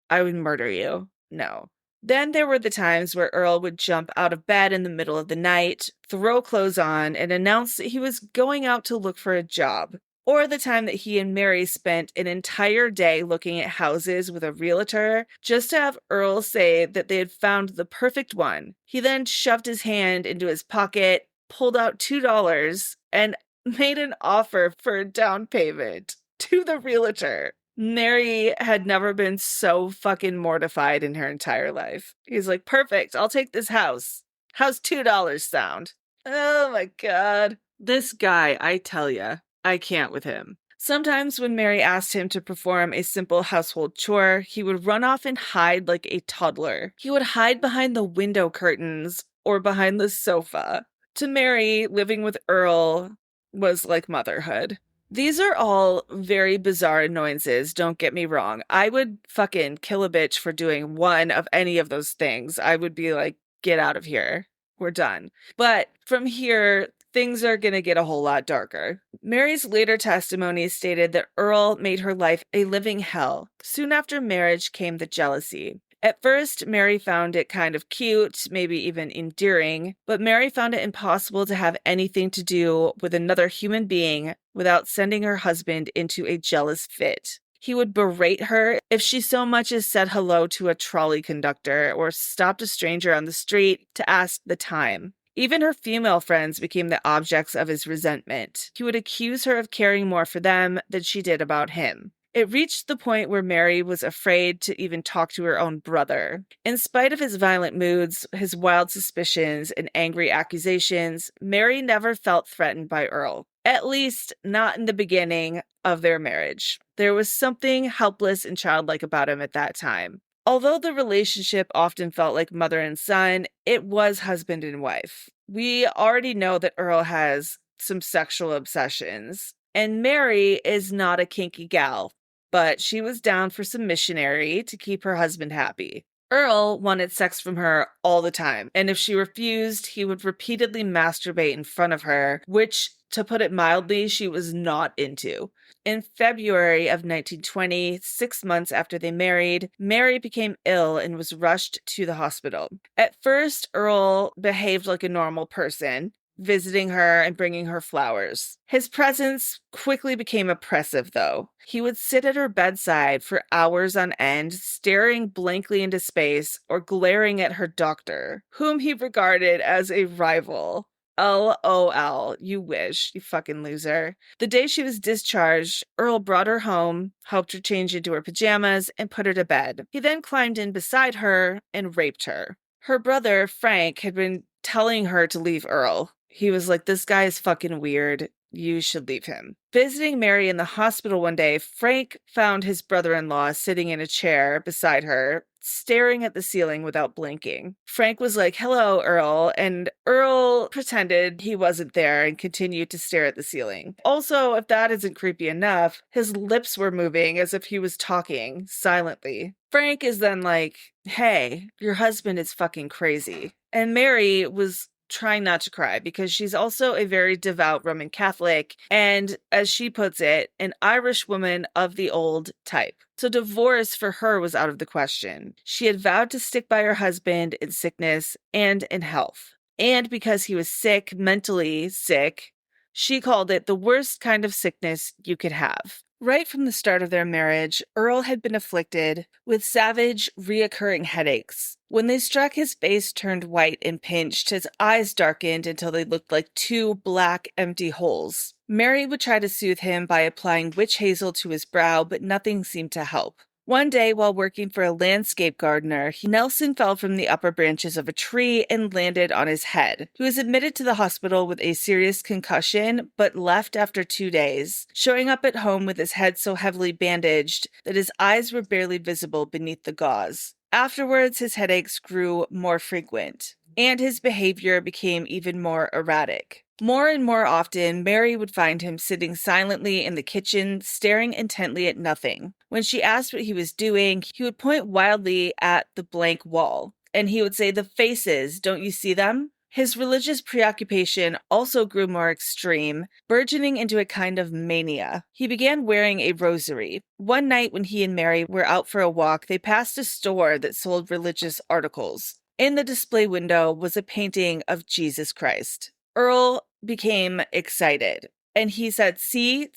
I would murder you. No. Then there were the times where Earl would jump out of bed in the middle of the night, throw clothes on, and announce that he was going out to look for a job. Or the time that he and Mary spent an entire day looking at houses with a realtor just to have Earl say that they had found the perfect one. He then shoved his hand into his pocket, pulled out $2, and made an offer for a down payment to the realtor. Mary had never been so fucking mortified in her entire life. He's like, "Perfect, I'll take this house. How's $2 sound?" Oh my God. This guy, I tell ya, I can't with him. Sometimes when Mary asked him to perform a simple household chore, he would run off and hide like a toddler. He would hide behind the window curtains or behind the sofa. To Mary, living with Earl was like motherhood. These are all very bizarre annoyances, don't get me wrong. I would fucking kill a bitch for doing one of any of those things. I would be like, get out of here. We're done. But from here, things are going to get a whole lot darker. Mary's later testimony stated that Earl made her life a living hell. Soon after marriage came the jealousy. At first, Mary found it kind of cute, maybe even endearing, but Mary found it impossible to have anything to do with another human being without sending her husband into a jealous fit. He would berate her if she so much as said hello to a trolley conductor or stopped a stranger on the street to ask the time. Even her female friends became the objects of his resentment. He would accuse her of caring more for them than she did about him. It reached the point where Mary was afraid to even talk to her own brother. In spite of his violent moods, his wild suspicions, and angry accusations, Mary never felt threatened by Earl. At least, not in the beginning of their marriage. There was something helpless and childlike about him at that time. Although the relationship often felt like mother and son, it was husband and wife. We already know that Earl has some sexual obsessions, and Mary is not a kinky gal, but she was down for some missionary to keep her husband happy. Earl wanted sex from her all the time, and if she refused, he would repeatedly masturbate in front of her, which, to put it mildly, she was not into. In February of 1920, 6 months after they married, Mary became ill and was rushed to the hospital. At first, Earl behaved like a normal person, visiting her and bringing her flowers. His presence quickly became oppressive, though. He would sit at her bedside for hours on end, staring blankly into space or glaring at her doctor, whom he regarded as a rival. LOL, you wish, you fucking loser. The day she was discharged, Earl brought her home, helped her change into her pajamas, and put her to bed. He then climbed in beside her and raped her. Her brother, Frank, had been telling her to leave Earl. He was like, this guy is fucking weird. You should leave him. Visiting Mary in the hospital one day, Frank found his brother-in-law sitting in a chair beside her, staring at the ceiling without blinking. Frank was like, hello, Earl, and Earl pretended he wasn't there and continued to stare at the ceiling. Also, if that isn't creepy enough, his lips were moving as if he was talking silently. Frank is then like, hey, your husband is fucking crazy. And Mary was trying not to cry because she's also a very devout Roman Catholic and, as she puts it, an Irish woman of the old type. So divorce for her was out of the question. She had vowed to stick by her husband in sickness and in health. And because he was sick, mentally sick, she called it the worst kind of sickness you could have. Right from the start of their marriage, Earl had been afflicted with savage, reoccurring headaches. When they struck, his face turned white and pinched, his eyes darkened until they looked like two black, empty holes. Mary would try to soothe him by applying witch hazel to his brow, but nothing seemed to help. One day, while working for a landscape gardener, Nelson fell from the upper branches of a tree and landed on his head. He was admitted to the hospital with a serious concussion, but left after 2 days, showing up at home with his head so heavily bandaged that his eyes were barely visible beneath the gauze. Afterwards, his headaches grew more frequent, and his behavior became even more erratic. More and more often, Mary would find him sitting silently in the kitchen, staring intently at nothing. When she asked what he was doing, he would point wildly at the blank wall, and he would say, "The faces, don't you see them?" His religious preoccupation also grew more extreme, burgeoning into a kind of mania. He began wearing a rosary. One night when he and Mary were out for a walk, they passed a store that sold religious articles. In the display window was a painting of Jesus Christ. Earl became excited, and he said, see,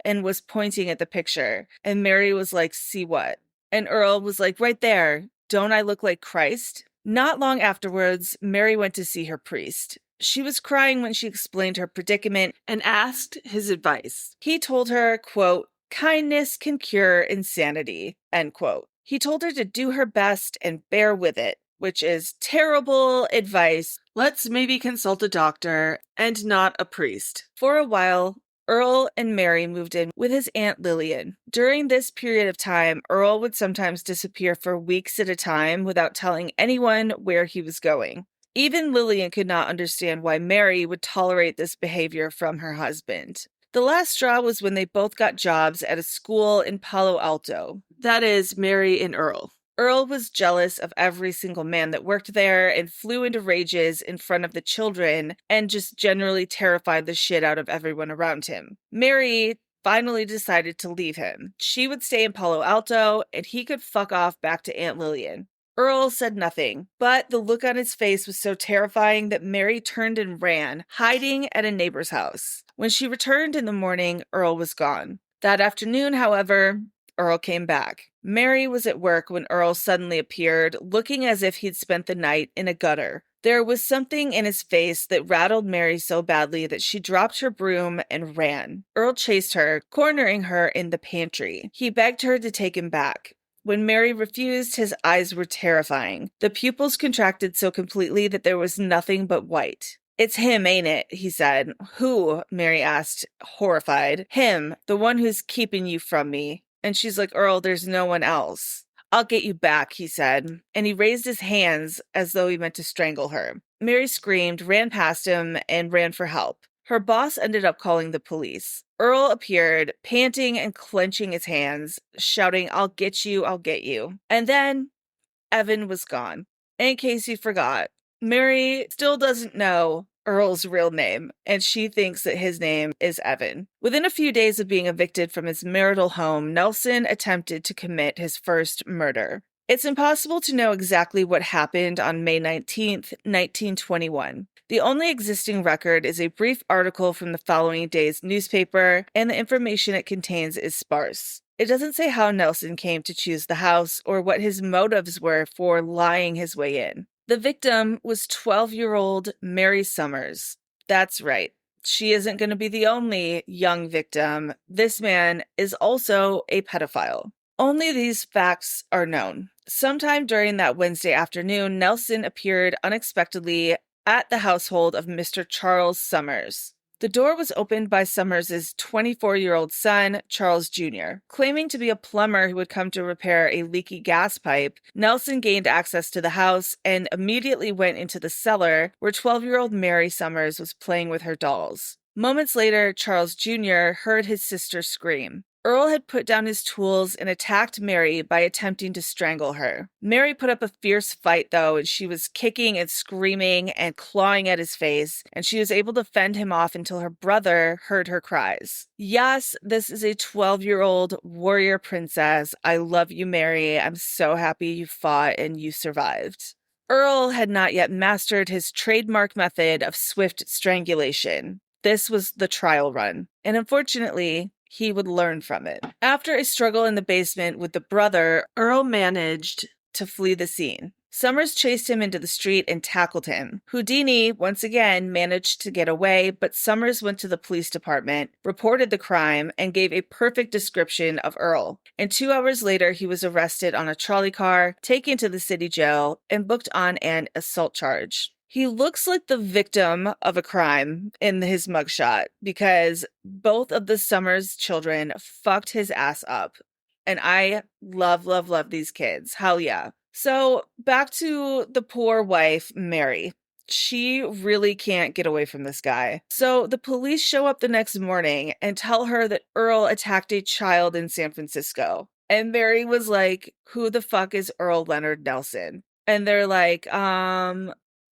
and was pointing at the picture. And Mary was like, see what? And Earl was like, right there. Don't I look like Christ? Not long afterwards, Mary went to see her priest. She was crying when she explained her predicament and asked his advice. He told her, quote, kindness can cure insanity, end quote. He told her to do her best and bear with it, which is terrible advice. Let's maybe consult a doctor and not a priest. For a while, Earl and Mary moved in with his Aunt Lillian. During this period of time, Earl would sometimes disappear for weeks at a time without telling anyone where he was going. Even Lillian could not understand why Mary would tolerate this behavior from her husband. The last straw was when they both got jobs at a school in Palo Alto. That is, Mary and Earl. Earl was jealous of every single man that worked there and flew into rages in front of the children and just generally terrified the shit out of everyone around him. Mary finally decided to leave him. She would stay in Palo Alto and he could fuck off back to Aunt Lillian. Earl said nothing, but the look on his face was so terrifying that Mary turned and ran, hiding at a neighbor's house. When she returned in the morning, Earl was gone. That afternoon, however, Earl came back. Mary was at work when Earl suddenly appeared, looking as if he'd spent the night in a gutter. There was something in his face that rattled Mary so badly that she dropped her broom and ran. Earl chased her, cornering her in the pantry. He begged her to take him back. When Mary refused, his eyes were terrifying. The pupils contracted so completely that there was nothing but white. "It's him, ain't it?" he said. "Who?" Mary asked, horrified. "Him, the one who's keeping you from me." And she's like, "Earl, there's no one else." "I'll get you back," he said, and he raised his hands as though he meant to strangle her. Mary screamed, ran past him, and ran for help. Her boss ended up calling the police. Earl appeared, panting and clenching his hands, shouting, "I'll get you, I'll get you." And then Evan was gone. In case you forgot, Mary still doesn't know Earl's real name, and she thinks that his name is Evan. Within a few days of being evicted from his marital home, Nelson attempted to commit his first murder. It's impossible to know exactly what happened on May 19th, 1921. The only existing record is a brief article from the following day's newspaper, and the information it contains is sparse. It doesn't say how Nelson came to choose the house or what his motives were for lying his way in. The victim was 12-year-old Mary Summers. That's right. She isn't going to be the only young victim. This man is also a pedophile. Only these facts are known. Sometime during that Wednesday afternoon, Nelson appeared unexpectedly at the household of Mr. Charles Summers. The door was opened by Summers' 24-year-old son, Charles Jr. Claiming to be a plumber who would come to repair a leaky gas pipe, Nelson gained access to the house and immediately went into the cellar where 12-year-old Mary Summers was playing with her dolls. Moments later, Charles Jr. heard his sister scream. Earl had put down his tools and attacked Mary by attempting to strangle her. Mary put up a fierce fight, though, and she was kicking and screaming and clawing at his face, and she was able to fend him off until her brother heard her cries. Yes, this is a 12-year-old warrior princess. I love you, Mary. I'm so happy you fought and you survived. Earl had not yet mastered his trademark method of swift strangulation. This was the trial run, and unfortunately, he would learn from it. After a struggle in the basement with the brother, Earl managed to flee the scene. Summers chased him into the street and tackled him. Houdini, once again, managed to get away, but Summers went to the police department, reported the crime, and gave a perfect description of Earl. And 2 hours later, he was arrested on a trolley car, taken to the city jail, and booked on an assault charge. He looks like the victim of a crime in his mugshot because both of the Summers children fucked his ass up. And I love, love, love these kids. Hell yeah. So back to the poor wife, Mary. She really can't get away from this guy. So the police show up the next morning and tell her that Earl attacked a child in San Francisco. And Mary was like, "Who the fuck is Earl Leonard Nelson?" And they're like,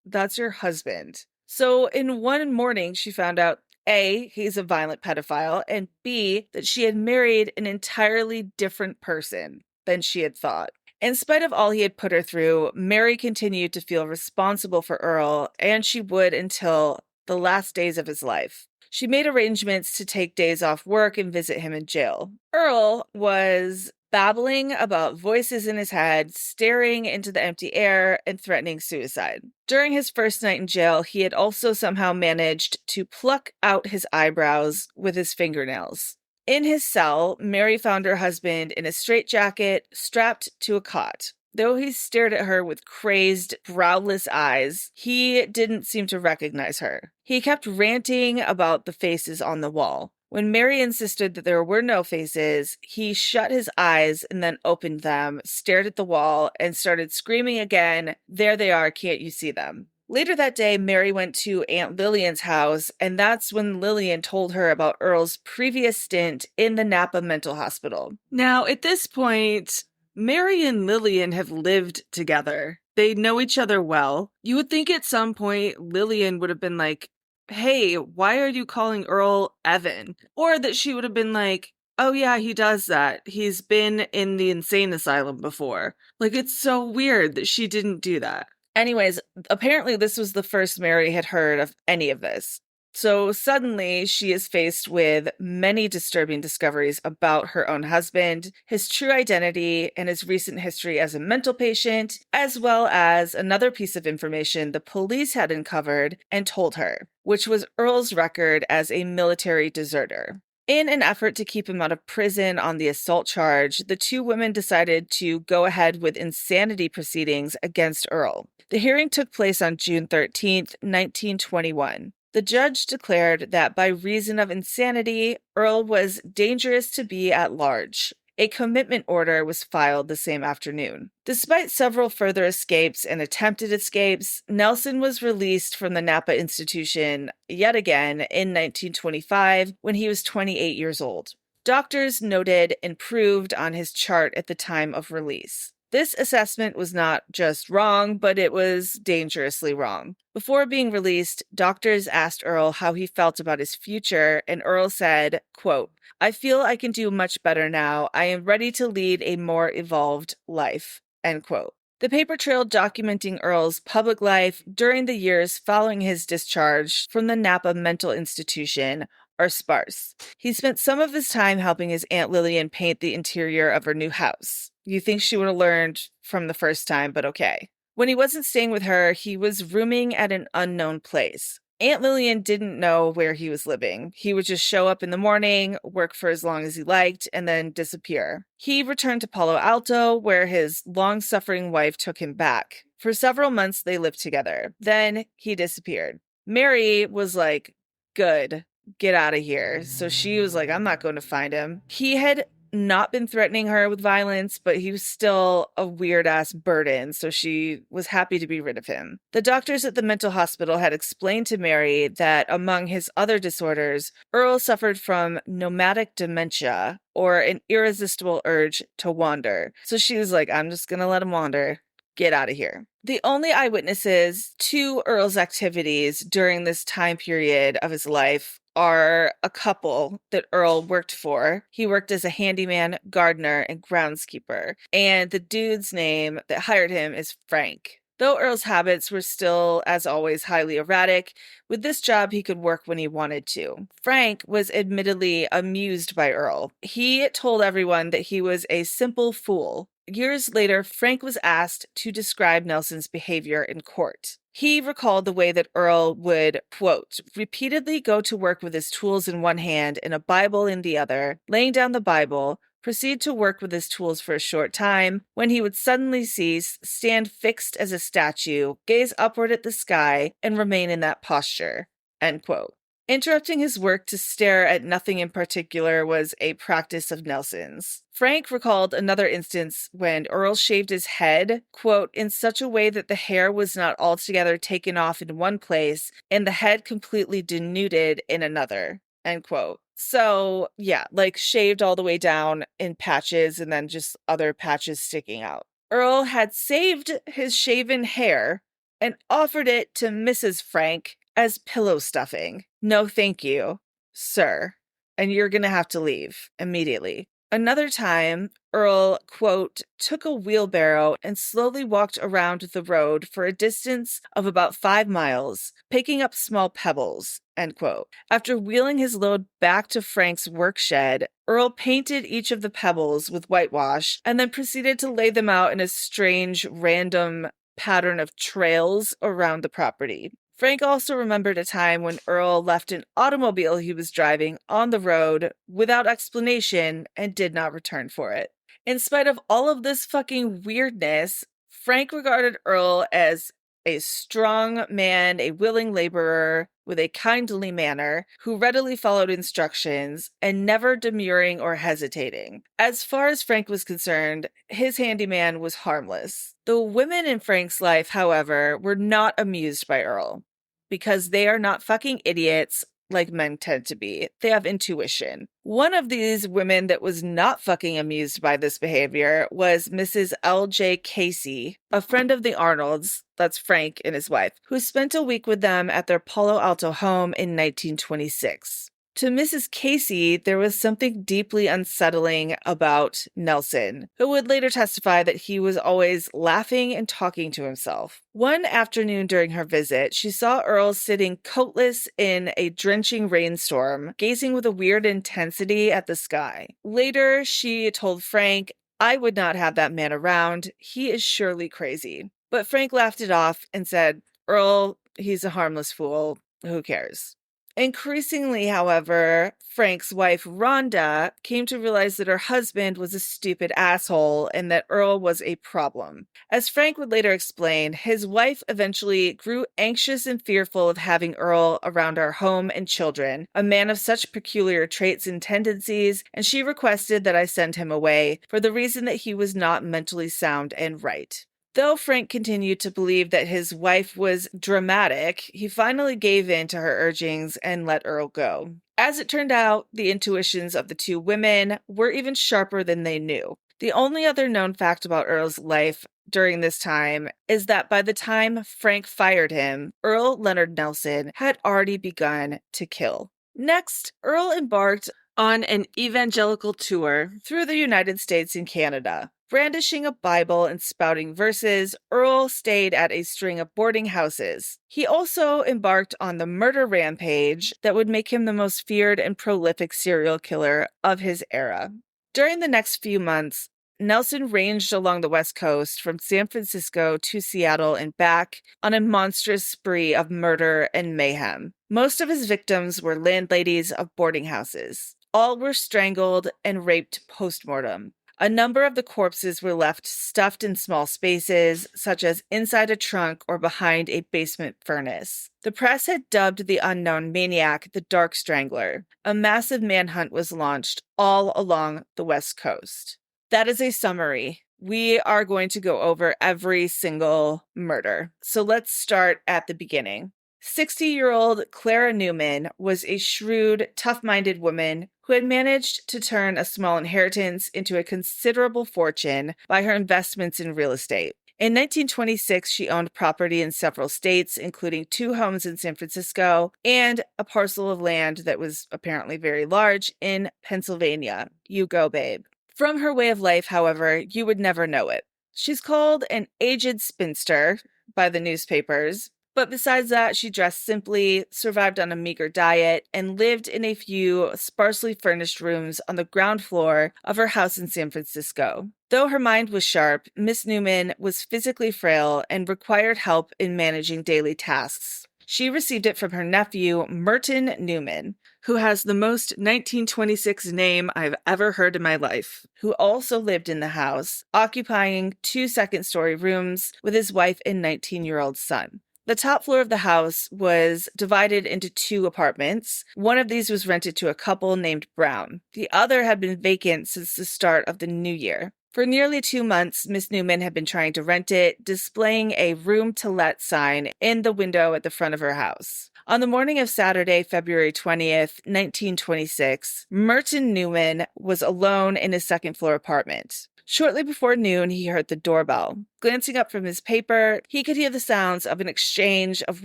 that's your husband. So in one morning, she found out A, he's a violent pedophile, and B, that she had married an entirely different person than she had thought. In spite of all he had put her through, Mary continued to feel responsible for Earl, and she would until the last days of his life. She made arrangements to take days off work and visit him in jail. Earl was babbling about voices in his head, staring into the empty air, and threatening suicide. During his first night in jail, he had also somehow managed to pluck out his eyebrows with his fingernails. In his cell, Mary found her husband in a straitjacket, strapped to a cot. Though he stared at her with crazed, browless eyes, he didn't seem to recognize her. He kept ranting about the faces on the wall. When Mary insisted that there were no faces, he shut his eyes and then opened them, stared at the wall, and started screaming again, "There they are, can't you see them?" Later that day, Mary went to Aunt Lillian's house, and that's when Lillian told her about Earl's previous stint in the Napa Mental Hospital. Now, at this point, Mary and Lillian have lived together. They know each other well. You would think at some point Lillian would have been like, "Hey, why are you calling Earl Evan?" Or that she would have been like, "Oh yeah, he does that. He's been in the insane asylum before." Like, it's so weird that she didn't do that. Anyways, apparently this was the first Mary had heard of any of this. So suddenly she is faced with many disturbing discoveries about her own husband, his true identity, and his recent history as a mental patient, as well as another piece of information the police had uncovered and told her, which was Earl's record as a military deserter. In an effort to keep him out of prison on the assault charge, the two women decided to go ahead with insanity proceedings against Earl. The hearing took place on June 13th, 1921. The judge declared that by reason of insanity, Earl was dangerous to be at large. A commitment order was filed the same afternoon. Despite several further escapes and attempted escapes, Nelson was released from the Napa institution yet again in 1925 when he was 28 years old. Doctors noted improved on his chart at the time of release. This assessment was not just wrong, but it was dangerously wrong. Before being released, doctors asked Earl how he felt about his future, and Earl said, quote, "I feel I can do much better now. I am ready to lead a more evolved life," end quote. The paper trail documenting Earl's public life during the years following his discharge from the Napa Mental Institution are sparse. He spent some of his time helping his Aunt Lillian paint the interior of her new house. You think she would have learned from the first time, but okay. When he wasn't staying with her, he was rooming at an unknown place. Aunt Lillian didn't know where he was living. He would just show up in the morning, work for as long as he liked, and then disappear. He returned to Palo Alto, where his long-suffering wife took him back. For several months, they lived together. Then he disappeared. Mary was like, "Good, get out of here." So she was like, "I'm not going to find him." He had not been threatening her with violence, but he was still a weird-ass burden, so she was happy to be rid of him. The doctors at the mental hospital had explained to Mary that among his other disorders, Earl suffered from nomadic dementia, or an irresistible urge to wander. So she was like, "I'm just gonna let him wander. Get out of here." The only eyewitnesses to Earl's activities during this time period of his life are a couple that Earl worked for. He worked as a handyman, gardener, and groundskeeper. And the dude's name that hired him is Frank. Though Earl's habits were still, as always, highly erratic, with this job he could work when he wanted to. Frank was admittedly amused by Earl. He told everyone that he was a simple fool. Years later, Frank was asked to describe Nelson's behavior in court. He recalled the way that Earl would, quote, repeatedly go to work with his tools in one hand and a Bible in the other, laying down the Bible, proceed to work with his tools for a short time, when he would suddenly cease, stand fixed as a statue, gaze upward at the sky, and remain in that posture, end quote. Interrupting his work to stare at nothing in particular was a practice of Nelson's. Frank recalled another instance when Earl shaved his head, quote, in such a way that the hair was not altogether taken off in one place and the head completely denuded in another, end quote. So, yeah, like shaved all the way down in patches and then just other patches sticking out. Earl had saved his shaven hair and offered it to Mrs. Frank as pillow stuffing. "No, thank you, sir, and you're gonna have to leave immediately." Another time, Earl, quote, took a wheelbarrow and slowly walked around the road for a distance of about 5 miles, picking up small pebbles, end quote. After wheeling his load back to Frank's work shed, Earl painted each of the pebbles with whitewash and then proceeded to lay them out in a strange, random pattern of trails around the property. Frank also remembered a time when Earl left an automobile he was driving on the road without explanation and did not return for it. In spite of all of this fucking weirdness, Frank regarded Earl as a strong man, a willing laborer, with a kindly manner, who readily followed instructions and never demurring or hesitating. As far as Frank was concerned, his handyman was harmless. The women in Frank's life, however, were not amused by Earl, because they are not fucking idiots like men tend to be. They have intuition. One of these women that was not fucking amused by this behavior was Mrs. L.J. Casey, a friend of the Arnolds, that's Frank and his wife, who spent a week with them at their Palo Alto home in 1926. To Mrs. Casey, there was something deeply unsettling about Nelson, who would later testify that he was always laughing and talking to himself. One afternoon during her visit, she saw Earl sitting coatless in a drenching rainstorm, gazing with a weird intensity at the sky. Later, she told Frank, "I would not have that man around. He is surely crazy." But Frank laughed it off and said, "Earl, he's a harmless fool. Who cares?" Increasingly, however, Frank's wife, Rhonda, came to realize that her husband was a stupid asshole and that Earl was a problem. As Frank would later explain, his wife eventually grew anxious and fearful of having Earl around our home and children, a man of such peculiar traits and tendencies, and she requested that I send him away for the reason that he was not mentally sound and right. Though Frank continued to believe that his wife was dramatic, he finally gave in to her urgings and let Earl go. As it turned out, the intuitions of the two women were even sharper than they knew. The only other known fact about Earl's life during this time is that by the time Frank fired him, Earl Leonard Nelson had already begun to kill. Next, Earl embarked on an evangelical tour through the United States and Canada. Brandishing a Bible and spouting verses, Earl stayed at a string of boarding houses. He also embarked on the murder rampage that would make him the most feared and prolific serial killer of his era. During the next few months, Nelson ranged along the West Coast from San Francisco to Seattle and back on a monstrous spree of murder and mayhem. Most of his victims were landladies of boarding houses. All were strangled and raped post-mortem. A number of the corpses were left stuffed in small spaces, such as inside a trunk or behind a basement furnace. The press had dubbed the unknown maniac the Dark Strangler. A massive manhunt was launched all along the West Coast. That is a summary. We are going to go over every single murder. So let's start at the beginning. 60-year-old Clara Newman was a shrewd, tough-minded woman who had managed to turn a small inheritance into a considerable fortune by her investments in real estate. In 1926, she owned property in several states, including 2 homes in San Francisco and a parcel of land that was apparently very large in Pennsylvania. You go, babe. From her way of life, however, you would never know it. She's called an aged spinster by the newspapers. But besides that, she dressed simply, survived on a meager diet, and lived in a few sparsely furnished rooms on the ground floor of her house in San Francisco. Though her mind was sharp, Miss Newman was physically frail and required help in managing daily tasks. She received it from her nephew, Merton Newman, who has the most 1926 name I've ever heard in my life, who also lived in the house, occupying 2 second-story rooms with his wife and 19-year-old son. The top floor of the house was divided into 2 apartments. One of these was rented to a couple named Brown. The other had been vacant since the start of the new year. For nearly 2 months, Miss Newman had been trying to rent it, displaying a room-to-let sign in the window at the front of her house. On the morning of Saturday, February 20th, 1926, Merton Newman was alone in his second-floor apartment. Shortly before noon, he heard the doorbell. Glancing up from his paper, he could hear the sounds of an exchange of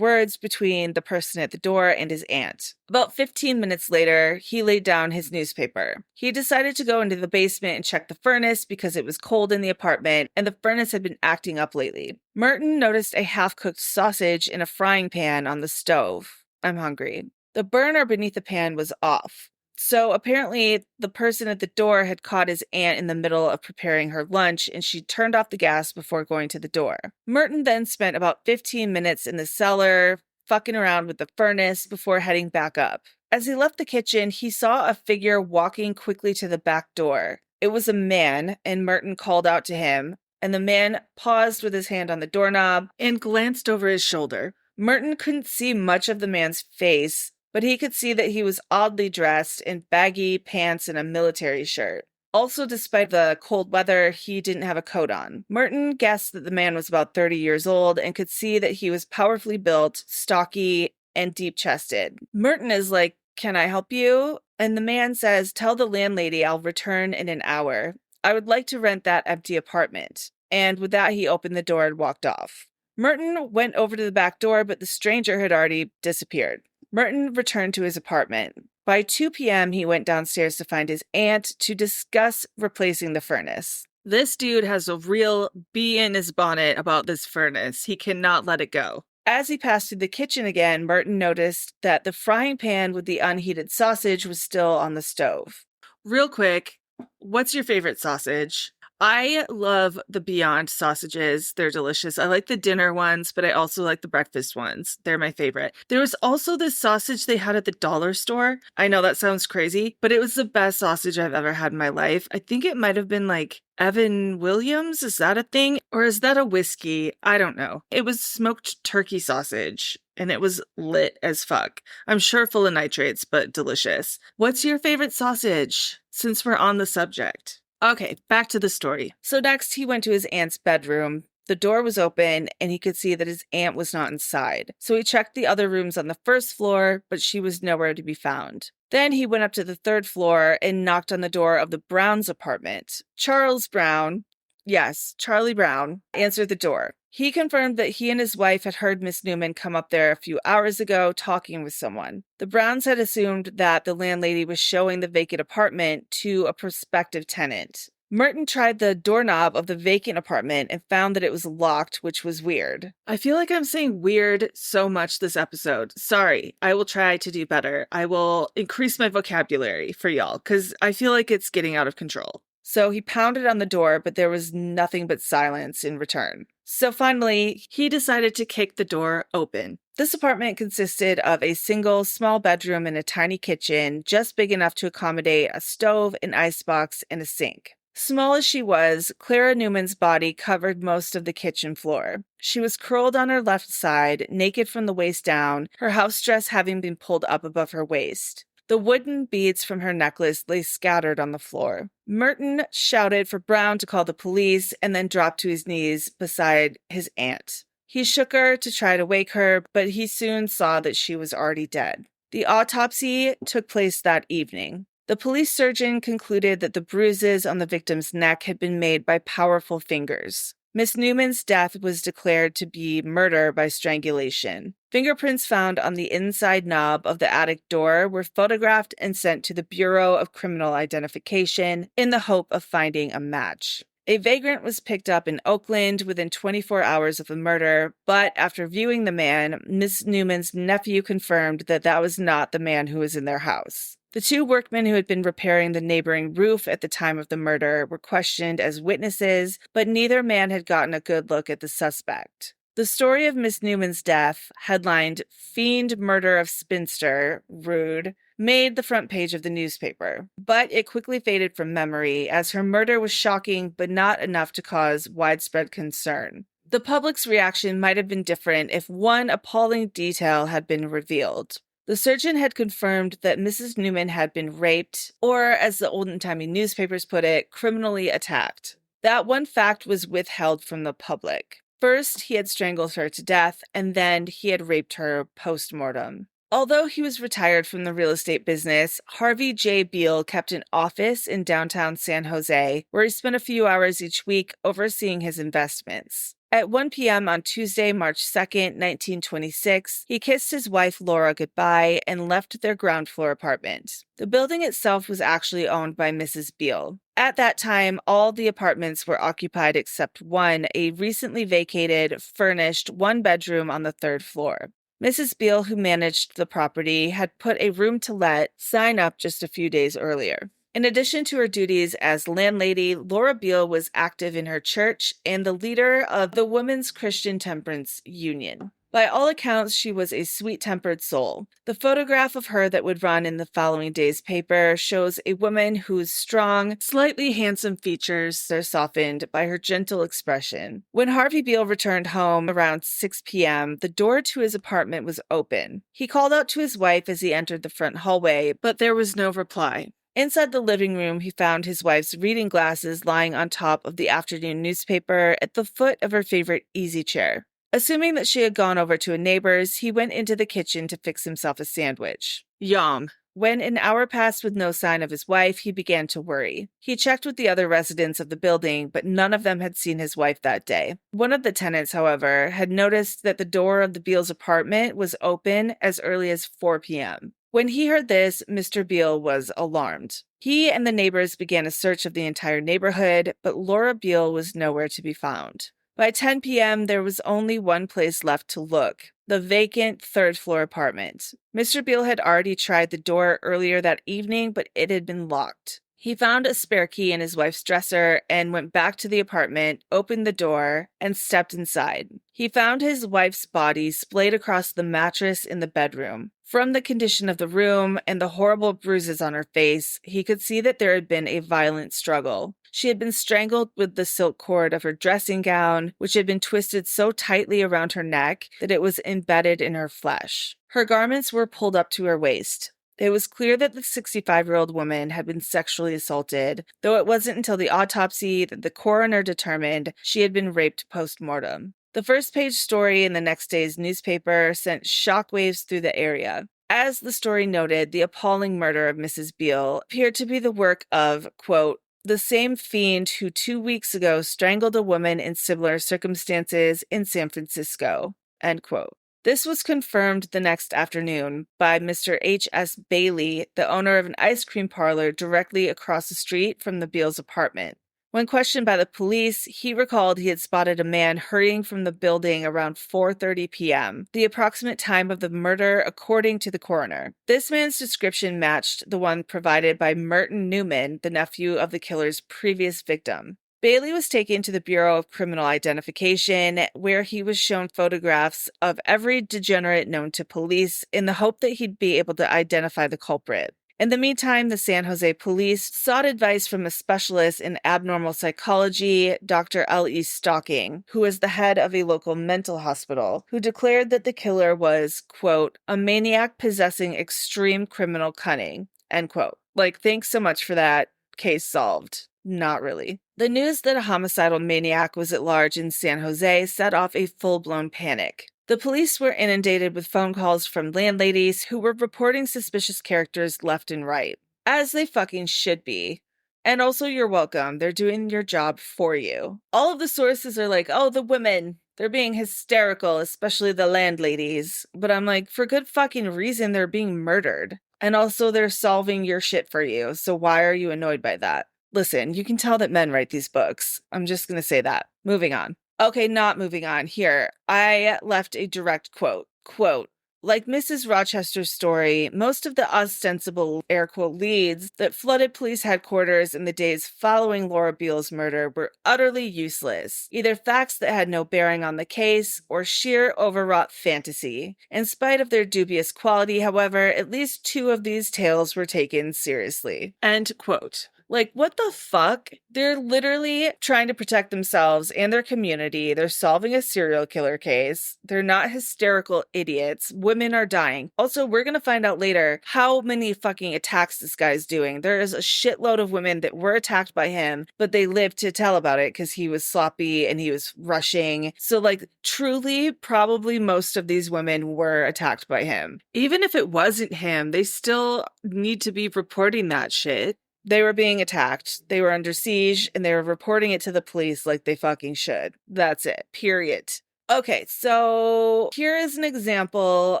words between the person at the door and his aunt. About 15 minutes later, he laid down his newspaper. He decided to go into the basement and check the furnace because it was cold in the apartment and the furnace had been acting up lately. Merton noticed a half-cooked sausage in a frying pan on the stove. I'm hungry. The burner beneath the pan was off. So apparently the person at the door had caught his aunt in the middle of preparing her lunch and she turned off the gas before going to the door. Merton then spent about 15 minutes in the cellar, fucking around with the furnace before heading back up. As he left the kitchen, he saw a figure walking quickly to the back door. It was a man, and Merton called out to him, and the man paused with his hand on the doorknob and glanced over his shoulder. Merton couldn't see much of the man's face, but he could see that he was oddly dressed in baggy pants and a military shirt. Also, despite the cold weather, he didn't have a coat on. Merton guessed that the man was about 30 years old and could see that he was powerfully built, stocky, and deep-chested. Merton is like, "Can I help you?" And the man says, "Tell the landlady I'll return in an hour. I would like to rent that empty apartment." And with that, he opened the door and walked off. Merton went over to the back door, but the stranger had already disappeared. Merton returned to his apartment. By 2 p.m., he went downstairs to find his aunt to discuss replacing the furnace. This dude has a real bee in his bonnet about this furnace. He cannot let it go. As he passed through the kitchen again, Merton noticed that the frying pan with the unheated sausage was still on the stove. Real quick, what's your favorite sausage? I love the Beyond sausages. They're delicious. I like the dinner ones, but I also like the breakfast ones. They're my favorite. There was also this sausage they had at the dollar store. I know that sounds crazy, but it was the best sausage I've ever had in my life. I think it might have been like Evan Williams. Is that a thing? Or is that a whiskey? I don't know. It was smoked turkey sausage, and it was lit as fuck. I'm sure full of nitrates, but delicious. What's your favorite sausage, since we're on the subject? Okay, back to the story. So next, he went to his aunt's bedroom. The door was open, and he could see that his aunt was not inside. So he checked the other rooms on the first floor, but she was nowhere to be found. Then he went up to the third floor and knocked on the door of the Brown's apartment. Charles Brown, yes, Charlie Brown, answered the door. He confirmed that he and his wife had heard Miss Newman come up there a few hours ago talking with someone. The Browns had assumed that the landlady was showing the vacant apartment to a prospective tenant. Merton tried the doorknob of the vacant apartment and found that it was locked, which was weird. I feel like I'm saying weird so much this episode. Sorry, I will try to do better. I will increase my vocabulary for y'all, because I feel like it's getting out of control. So he pounded on the door, but there was nothing but silence in return. So finally, he decided to kick the door open. This apartment consisted of a single small bedroom and a tiny kitchen, just big enough to accommodate a stove, an icebox, and a sink. Small as she was, Clara Newman's body covered most of the kitchen floor. She was curled on her left side, naked from the waist down, her house dress having been pulled up above her waist. The wooden beads from her necklace lay scattered on the floor. Merton shouted for Brown to call the police and then dropped to his knees beside his aunt. He shook her to try to wake her, but he soon saw that she was already dead. The autopsy took place that evening. The police surgeon concluded that the bruises on the victim's neck had been made by powerful fingers. Miss Newman's death was declared to be murder by strangulation. Fingerprints found on the inside knob of the attic door were photographed and sent to the Bureau of Criminal Identification in the hope of finding a match. A vagrant was picked up in Oakland within 24 hours of the murder, but after viewing the man, Miss Newman's nephew confirmed that that was not the man who was in their house. The two workmen who had been repairing the neighboring roof at the time of the murder were questioned as witnesses, but neither man had gotten a good look at the suspect. The story of Miss Newman's death, headlined "Fiend Murder of Spinster, Rude," made the front page of the newspaper. But it quickly faded from memory, as her murder was shocking but not enough to cause widespread concern. The public's reaction might have been different if one appalling detail had been revealed. The surgeon had confirmed that Mrs. Newman had been raped, or as the old-timey newspapers put it, criminally attacked. That one fact was withheld from the public. First, he had strangled her to death, and then he had raped her post-mortem. Although he was retired from the real estate business, Harvey J. Beale kept an office in downtown San Jose, where he spent a few hours each week overseeing his investments. At 1 p.m. on Tuesday, March 2nd, 1926, he kissed his wife Laura goodbye and left their ground floor apartment. The building itself was actually owned by Mrs. Beale. At that time, all the apartments were occupied except one, a recently vacated, furnished one-bedroom on the third floor. Mrs. Beale, who managed the property, had put a room-to-let sign up just a few days earlier. In addition to her duties as landlady, Laura Beale was active in her church and the leader of the Women's Christian Temperance Union. By all accounts, she was a sweet-tempered soul. The photograph of her that would run in the following day's paper shows a woman whose strong, slightly handsome features are softened by her gentle expression. When Harvey Beale returned home around 6 p.m., the door to his apartment was open. He called out to his wife as he entered the front hallway, but there was no reply. Inside the living room, he found his wife's reading glasses lying on top of the afternoon newspaper at the foot of her favorite easy chair. Assuming that she had gone over to a neighbor's, he went into the kitchen to fix himself a sandwich. Yum. When an hour passed with no sign of his wife, he began to worry. He checked with the other residents of the building, but none of them had seen his wife that day. One of the tenants, however, had noticed that the door of the Beale's apartment was open as early as 4 p.m. When he heard this, Mr. Beale was alarmed. He and the neighbors began a search of the entire neighborhood, but Laura Beale was nowhere to be found. By 10 p.m., there was only one place left to look, the vacant third-floor apartment. Mr. Beale had already tried the door earlier that evening, but it had been locked. He found a spare key in his wife's dresser and went back to the apartment, opened the door, and stepped inside. He found his wife's body splayed across the mattress in the bedroom. From the condition of the room and the horrible bruises on her face, he could see that there had been a violent struggle. She had been strangled with the silk cord of her dressing gown, which had been twisted so tightly around her neck that it was embedded in her flesh. Her garments were pulled up to her waist. It was clear that the 65-year-old woman had been sexually assaulted, though it wasn't until the autopsy that the coroner determined she had been raped post-mortem. The first-page story in the next day's newspaper sent shockwaves through the area. As the story noted, the appalling murder of Mrs. Beale appeared to be the work of, quote, the same fiend who 2 weeks ago strangled a woman in similar circumstances in San Francisco, end quote. This was confirmed the next afternoon by Mr. H.S. Bailey, the owner of an ice cream parlor directly across the street from the Beale's apartment. When questioned by the police, he recalled he had spotted a man hurrying from the building around 4:30 p.m., the approximate time of the murder according to the coroner. This man's description matched the one provided by Merton Newman, the nephew of the killer's previous victim. Bailey was taken to the Bureau of Criminal Identification, where he was shown photographs of every degenerate known to police in the hope that he'd be able to identify the culprit. In the meantime, the San Jose police sought advice from a specialist in abnormal psychology, Dr. L.E. Stocking, who was the head of a local mental hospital, who declared that the killer was, quote, a maniac possessing extreme criminal cunning, end quote. Like, thanks so much for that. Case solved. Not really. The news that a homicidal maniac was at large in San Jose set off a full-blown panic. The police were inundated with phone calls from landladies who were reporting suspicious characters left and right. As they fucking should be. And also, you're welcome. They're doing your job for you. All of the sources are like, oh, the women, they're being hysterical, especially the landladies. But I'm like, for good fucking reason, they're being murdered. And also, they're solving your shit for you. So why are you annoyed by that? Listen, you can tell that men write these books. I'm just going to say that. Moving on. Okay, not moving on. Here, I left a direct quote. Quote, like Mrs. Rochester's story, most of the ostensible air quote leads that flooded police headquarters in the days following Laura Beale's murder were utterly useless, either facts that had no bearing on the case or sheer overwrought fantasy. In spite of their dubious quality, however, at least 2 of these tales were taken seriously. End quote. Like, what the fuck? They're literally trying to protect themselves and their community. They're solving a serial killer case. They're not hysterical idiots. Women are dying. Also, we're going to find out later how many fucking attacks this guy's doing. There is a shitload of women that were attacked by him, but they lived to tell about it because he was sloppy and he was rushing. So, like, truly, probably most of these women were attacked by him. Even if it wasn't him, they still need to be reporting that shit. They were being attacked, they were under siege, and they were reporting it to the police like they fucking should. That's it. Period. Okay, so here is an example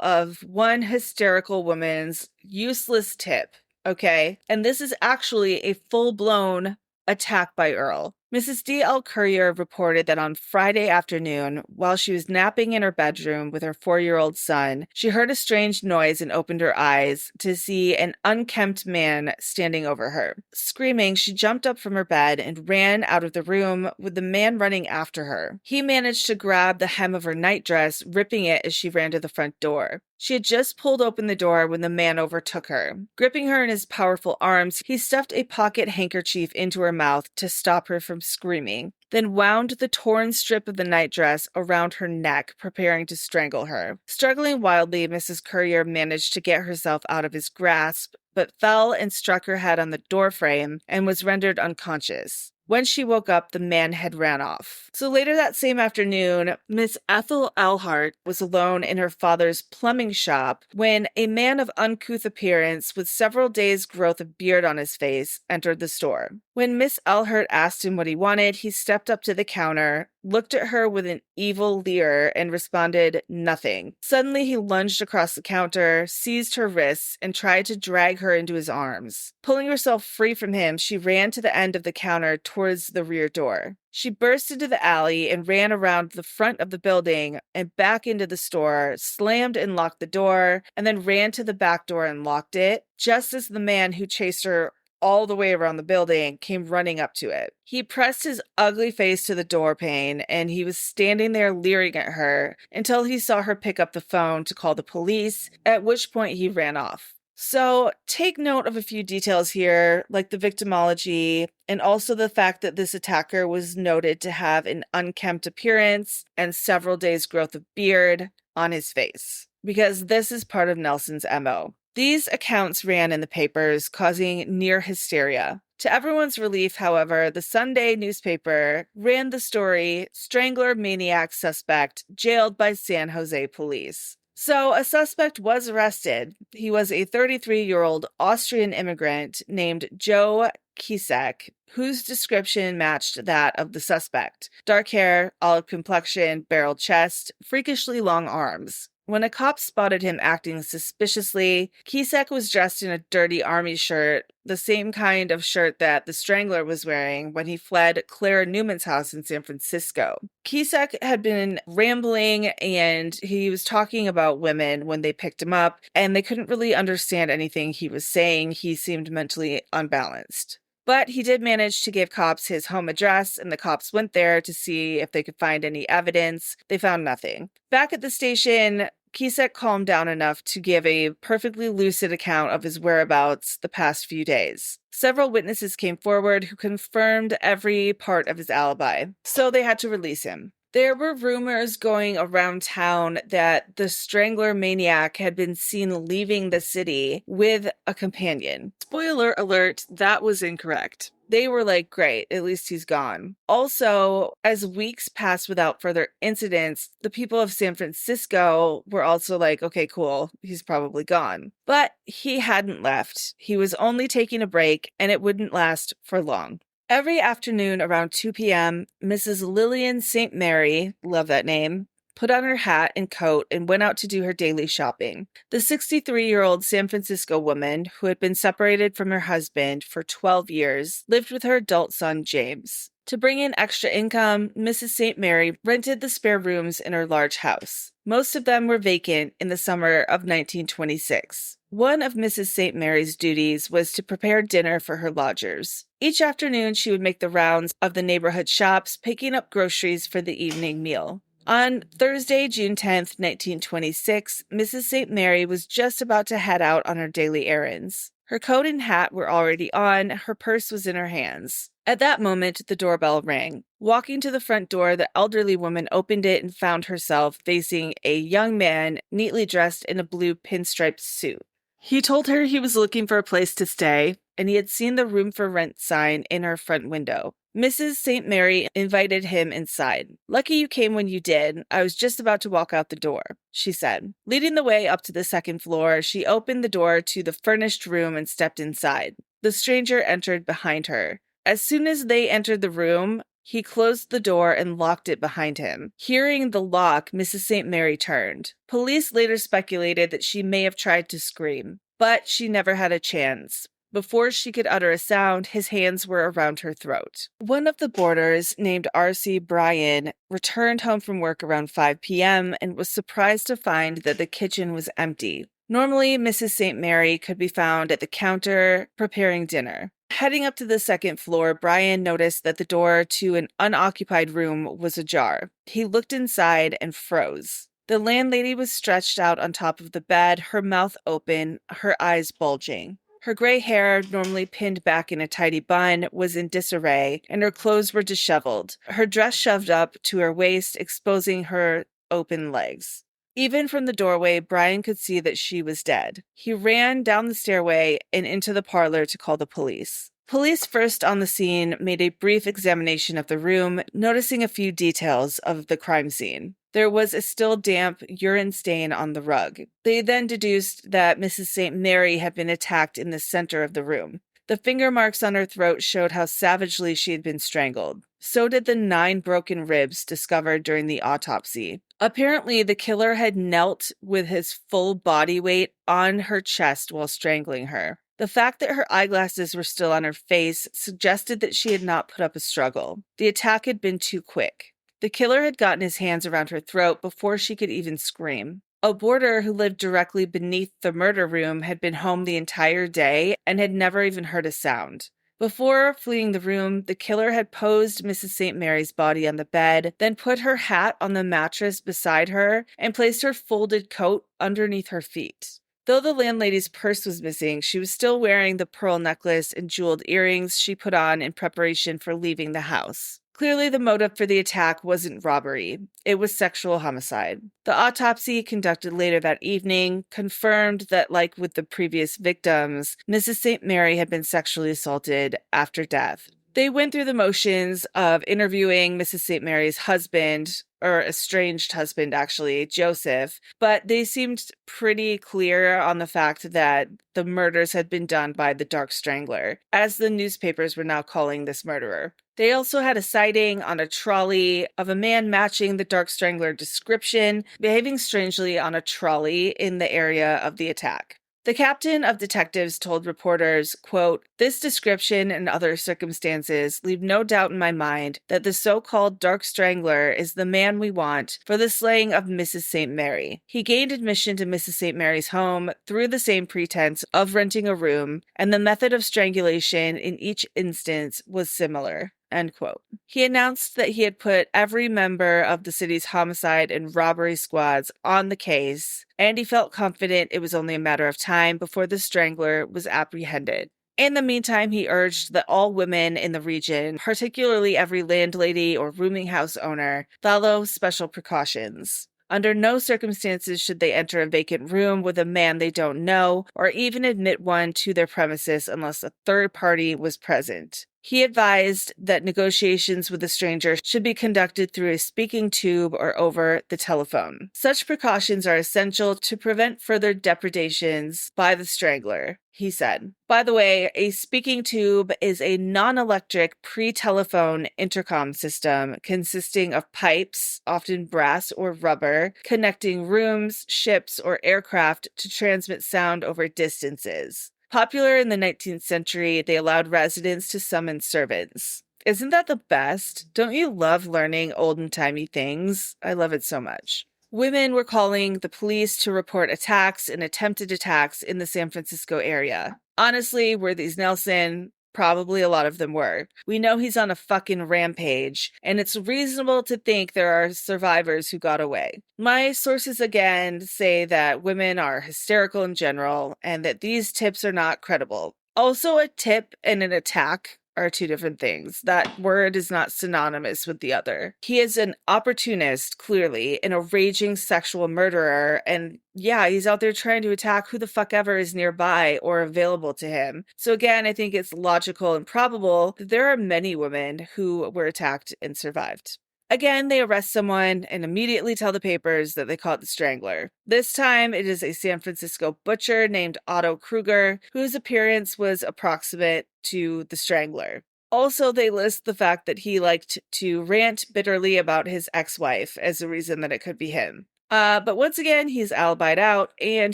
of one hysterical woman's useless tip, okay? And this is actually a full-blown attack by Earl. Mrs. D.L. Courier reported that on Friday afternoon, while she was napping in her bedroom with her 4-year-old son, she heard a strange noise and opened her eyes to see an unkempt man standing over her. Screaming, she jumped up from her bed and ran out of the room with the man running after her. He managed to grab the hem of her nightdress, ripping it as she ran to the front door. She had just pulled open the door when the man overtook her. Gripping her in his powerful arms, he stuffed a pocket handkerchief into her mouth to stop her from screaming, then wound the torn strip of the nightdress around her neck, preparing to strangle her. Struggling wildly, Mrs. Courier managed to get herself out of his grasp, but fell and struck her head on the doorframe and was rendered unconscious. When she woke up, the man had ran off. So later that same afternoon, Miss Ethel Elhart was alone in her father's plumbing shop when a man of uncouth appearance with several days' growth of beard on his face entered the store. When Miss Elhart asked him what he wanted, he stepped up to the counter, looked at her with an evil leer, and responded, "Nothing." Suddenly, he lunged across the counter, seized her wrists, and tried to drag her into his arms. Pulling herself free from him, she ran to the end of the counter towards the rear door. She burst into the alley and ran around the front of the building and back into the store, slammed and locked the door, and then ran to the back door and locked it, just as the man who chased her all the way around the building came running up to it. He pressed his ugly face to the door pane, and he was standing there leering at her until he saw her pick up the phone to call the police, at which point he ran off. So take note of a few details here, like the victimology, and also the fact that this attacker was noted to have an unkempt appearance and several days' growth of beard on his face, because this is part of Nelson's MO. These accounts ran in the papers, causing near hysteria. To everyone's relief, however, the Sunday newspaper ran the story, "Strangler Maniac Suspect Jailed by San Jose Police." So a suspect was arrested. He was a 33-year-old Austrian immigrant named Joe Kisek, whose description matched that of the suspect. Dark hair, olive complexion, barrel chest, freakishly long arms. When a cop spotted him acting suspiciously, Kisek was dressed in a dirty army shirt, the same kind of shirt that the Strangler was wearing when he fled Clara Newman's house in San Francisco. Kisek had been rambling and he was talking about women when they picked him up, and they couldn't really understand anything he was saying. He seemed mentally unbalanced. But he did manage to give cops his home address, and the cops went there to see if they could find any evidence. They found nothing. Back at the station, Kisek calmed down enough to give a perfectly lucid account of his whereabouts the past few days. Several witnesses came forward who confirmed every part of his alibi, so they had to release him. There were rumors going around town that the Strangler maniac had been seen leaving the city with a companion. Spoiler alert, that was incorrect. They were like, great, at least he's gone. Also, as weeks passed without further incidents, the people of San Francisco were also like, okay, cool, he's probably gone. But he hadn't left. He was only taking a break, and it wouldn't last for long. Every afternoon around 2 p.m., Mrs. Lillian St. Mary, love that name, put on her hat and coat and went out to do her daily shopping. The 63-year-old San Francisco woman, who had been separated from her husband for 12 years, lived with her adult son, James. To bring in extra income, Mrs. St. Mary rented the spare rooms in her large house. Most of them were vacant in the summer of 1926. One of Mrs. St. Mary's duties was to prepare dinner for her lodgers. Each afternoon, she would make the rounds of the neighborhood shops, picking up groceries for the evening meal. On Thursday, June 10th, 1926, Mrs. St. Mary was just about to head out on her daily errands. Her coat and hat were already on, her purse was in her hands. At that moment, the doorbell rang. Walking to the front door, the elderly woman opened it and found herself facing a young man neatly dressed in a blue pinstriped suit. He told her he was looking for a place to stay, and he had seen the room for rent sign in her front window. Mrs. St. Mary invited him inside. "Lucky you came when you did. I was just about to walk out the door," she said. Leading the way up to the second floor, she opened the door to the furnished room and stepped inside. The stranger entered behind her. As soon as they entered the room, he closed the door and locked it behind him. Hearing the lock, Mrs. St. Mary turned. Police later speculated that she may have tried to scream, but she never had a chance. Before she could utter a sound, his hands were around her throat. One of the boarders, named R.C. Bryan, returned home from work around 5 p.m. and was surprised to find that the kitchen was empty. Normally, Mrs. St. Mary could be found at the counter preparing dinner. Heading up to the second floor, Bryan noticed that the door to an unoccupied room was ajar. He looked inside and froze. The landlady was stretched out on top of the bed, her mouth open, her eyes bulging. Her gray hair, normally pinned back in a tidy bun, was in disarray, and her clothes were disheveled, her dress shoved up to her waist, exposing her open legs. Even from the doorway, Bryan could see that she was dead. He ran down the stairway and into the parlor to call the police. Police first on the scene made a brief examination of the room, noticing a few details of the crime scene. There was a still damp urine stain on the rug. They then deduced that Mrs. St. Mary had been attacked in the center of the room. The finger marks on her throat showed how savagely she had been strangled. So did the 9 broken ribs discovered during the autopsy. Apparently, the killer had knelt with his full body weight on her chest while strangling her. The fact that her eyeglasses were still on her face suggested that she had not put up a struggle. The attack had been too quick. The killer had gotten his hands around her throat before she could even scream. A boarder who lived directly beneath the murder room had been home the entire day and had never even heard a sound. Before fleeing the room, the killer had posed Mrs. St. Mary's body on the bed, then put her hat on the mattress beside her and placed her folded coat underneath her feet. Though the landlady's purse was missing, she was still wearing the pearl necklace and jeweled earrings she put on in preparation for leaving the house. Clearly, the motive for the attack wasn't robbery. It was sexual homicide. The autopsy conducted later that evening confirmed that, like with the previous victims, Mrs. St. Mary had been sexually assaulted after death. They went through the motions of interviewing Mrs. St. Mary's husband, or estranged husband, actually, Joseph, but they seemed pretty clear on the fact that the murders had been done by the Dark Strangler, as the newspapers were now calling this murderer. They also had a sighting on a trolley of a man matching the Dark Strangler description, behaving strangely on a trolley in the area of the attack. The captain of detectives told reporters, quote, "This description and other circumstances leave no doubt in my mind that the so-called Dark Strangler is the man we want for the slaying of Mrs. St. Mary. He gained admission to Mrs. St. Mary's home through the same pretense of renting a room, and the method of strangulation in each instance was similar." End quote. He announced that he had put every member of the city's homicide and robbery squads on the case, and he felt confident it was only a matter of time before the strangler was apprehended. In the meantime, he urged that all women in the region, particularly every landlady or rooming house owner, follow special precautions. Under no circumstances should they enter a vacant room with a man they don't know, or even admit one to their premises unless a third party was present. He advised that negotiations with a stranger should be conducted through a speaking tube or over the telephone. Such precautions are essential to prevent further depredations by the strangler, he said. By the way, a speaking tube is a non-electric pre-telephone intercom system consisting of pipes, often brass or rubber, connecting rooms, ships, or aircraft to transmit sound over distances. Popular in the 19th century, they allowed residents to summon servants. Isn't that the best? Don't you love learning olden-timey things? I love it so much. Women were calling the police to report attacks and attempted attacks in the San Francisco area. Honestly, were these Nelson? Probably a lot of them were. We know he's on a fucking rampage, and it's reasonable to think there are survivors who got away. My sources again say that women are hysterical in general, and that these tips are not credible. Also, a tip and an attack are two different things. That word is not synonymous with the other. He is an opportunist, clearly, and a raging sexual murderer, and yeah, he's out there trying to attack who the fuck ever is nearby or available to him. So again, I think it's logical and probable that there are many women who were attacked and survived. Again, they arrest someone and immediately tell the papers that they caught the strangler. This time, it is a San Francisco butcher named Otto Kruger, whose appearance was approximate to the strangler. Also, they list the fact that he liked to rant bitterly about his ex-wife as a reason that it could be him. But once again, he's alibied out, and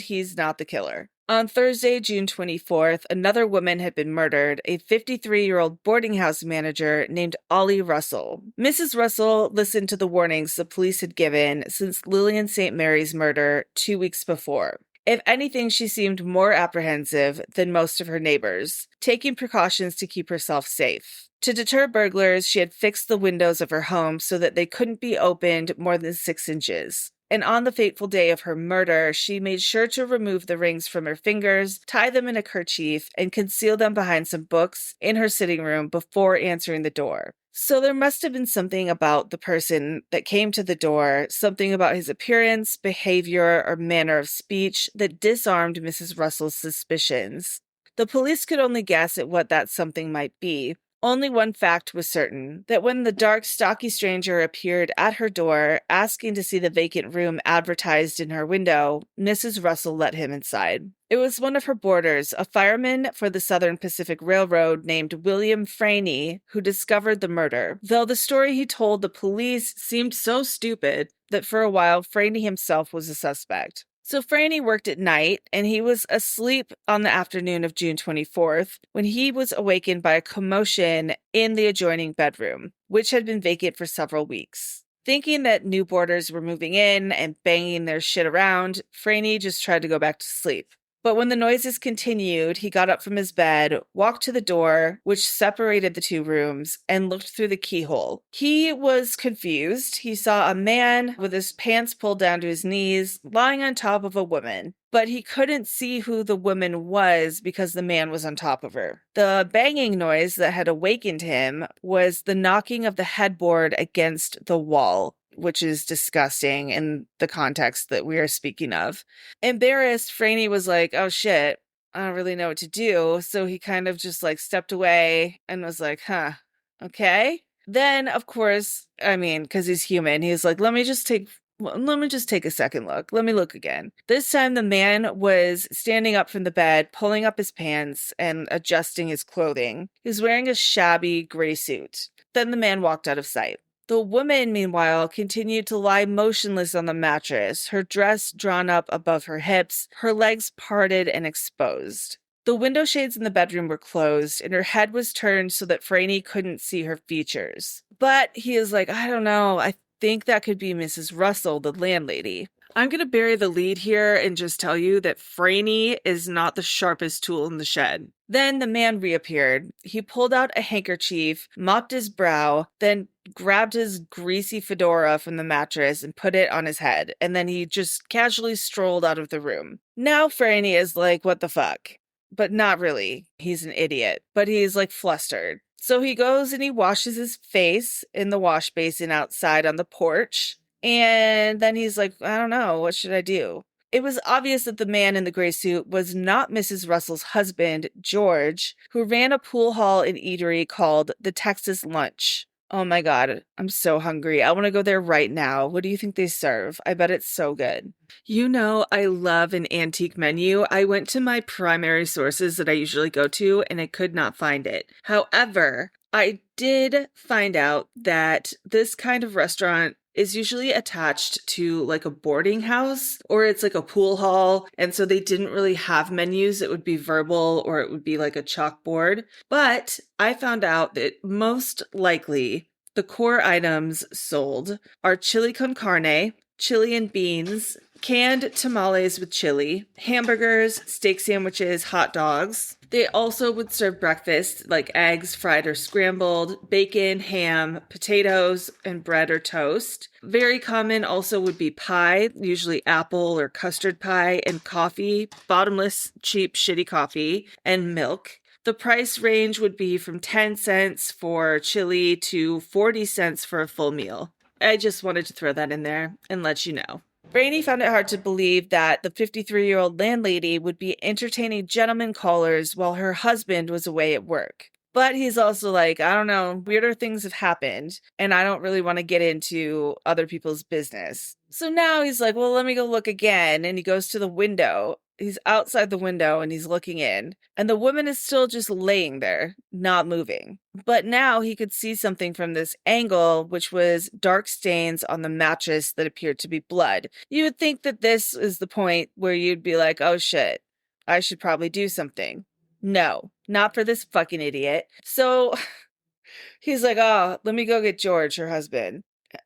he's not the killer. On Thursday, June 24th, another woman had been murdered, a 53-year-old boarding house manager named Ollie Russell. Mrs. Russell listened to the warnings the police had given since Lillian St. Mary's murder 2 weeks before. If anything, she seemed more apprehensive than most of her neighbors, taking precautions to keep herself safe. To deter burglars, she had fixed the windows of her home so that they couldn't be opened more than 6 inches. And on the fateful day of her murder, she made sure to remove the rings from her fingers, tie them in a kerchief, and conceal them behind some books in her sitting room before answering the door. So there must have been something about the person that came to the door, something about his appearance, behavior, or manner of speech that disarmed Mrs. Russell's suspicions. The police could only guess at what that something might be. Only one fact was certain, that when the dark, stocky stranger appeared at her door, asking to see the vacant room advertised in her window, Mrs. Russell let him inside. It was one of her boarders, a fireman for the Southern Pacific Railroad named William Franey, who discovered the murder, though the story he told the police seemed so stupid that for a while Franey himself was a suspect. So Franny worked at night, and he was asleep on the afternoon of June 24th when he was awakened by a commotion in the adjoining bedroom, which had been vacant for several weeks. Thinking that new boarders were moving in and banging their shit around, Franny just tried to go back to sleep. But when the noises continued, he got up from his bed, walked to the door, which separated the two rooms, and looked through the keyhole. He was confused. He saw a man with his pants pulled down to his knees, lying on top of a woman. But he couldn't see who the woman was because the man was on top of her. The banging noise that had awakened him was the knocking of the headboard against the wall, which is disgusting in the context that we are speaking of. Embarrassed, Franny was like, oh shit, I don't really know what to do. So he kind of just like stepped away and was like, okay. Then, of course, because he's human, he's like, let me just take a second look. Let me look again. This time the man was standing up from the bed, pulling up his pants and adjusting his clothing. He was wearing a shabby gray suit. Then the man walked out of sight. The woman, meanwhile, continued to lie motionless on the mattress, her dress drawn up above her hips, her legs parted and exposed. The window shades in the bedroom were closed, and her head was turned so that Franny couldn't see her features. But he is like, I don't know, I think that could be Mrs. Russell, the landlady. I'm going to bury the lead here and just tell you that Franny is not the sharpest tool in the shed. Then the man reappeared. He pulled out a handkerchief, mopped his brow, then grabbed his greasy fedora from the mattress and put it on his head, and then he just casually strolled out of the room. Now Franny is like, what the fuck? But not really. He's an idiot. But he's like flustered. So he goes and he washes his face in the wash basin outside on the porch. And then he's like, I don't know, what should I do? It was obvious that the man in the gray suit was not Mrs. Russell's husband, George, who ran a pool hall and eatery called the Texas Lunch. Oh my God, I'm so hungry. I want to go there right now. What do you think they serve? I bet it's so good. You know, I love an antique menu. I went to my primary sources that I usually go to, and I could not find it. However, I did find out that this kind of restaurant is usually attached to like a boarding house, or it's like a pool hall. And so they didn't really have menus. It would be verbal, or it would be like a chalkboard. But I found out that most likely the core items sold are chili con carne, chili and beans, canned tamales with chili, hamburgers, steak sandwiches, hot dogs. They also would serve breakfast like eggs, fried or scrambled, bacon, ham, potatoes, and bread or toast. Very common also would be pie, usually apple or custard pie, and coffee, bottomless, cheap, shitty coffee, and milk. The price range would be from 10 cents for chili to 40 cents for a full meal. I just wanted to throw that in there and let you know. Brainy found it hard to believe that the 53-year-old landlady would be entertaining gentlemen callers while her husband was away at work. But he's also like, I don't know, weirder things have happened, and I don't really want to get into other people's business. So now he's like, well, let me go look again, and he goes to the window. He's outside the window and he's looking in, and the woman is still just laying there, not moving. But now he could see something from this angle, which was dark stains on the mattress that appeared to be blood. You would think that this is the point where you'd be like, oh shit, I should probably do something. No, not for this fucking idiot. So he's like, oh, let me go get George, her husband,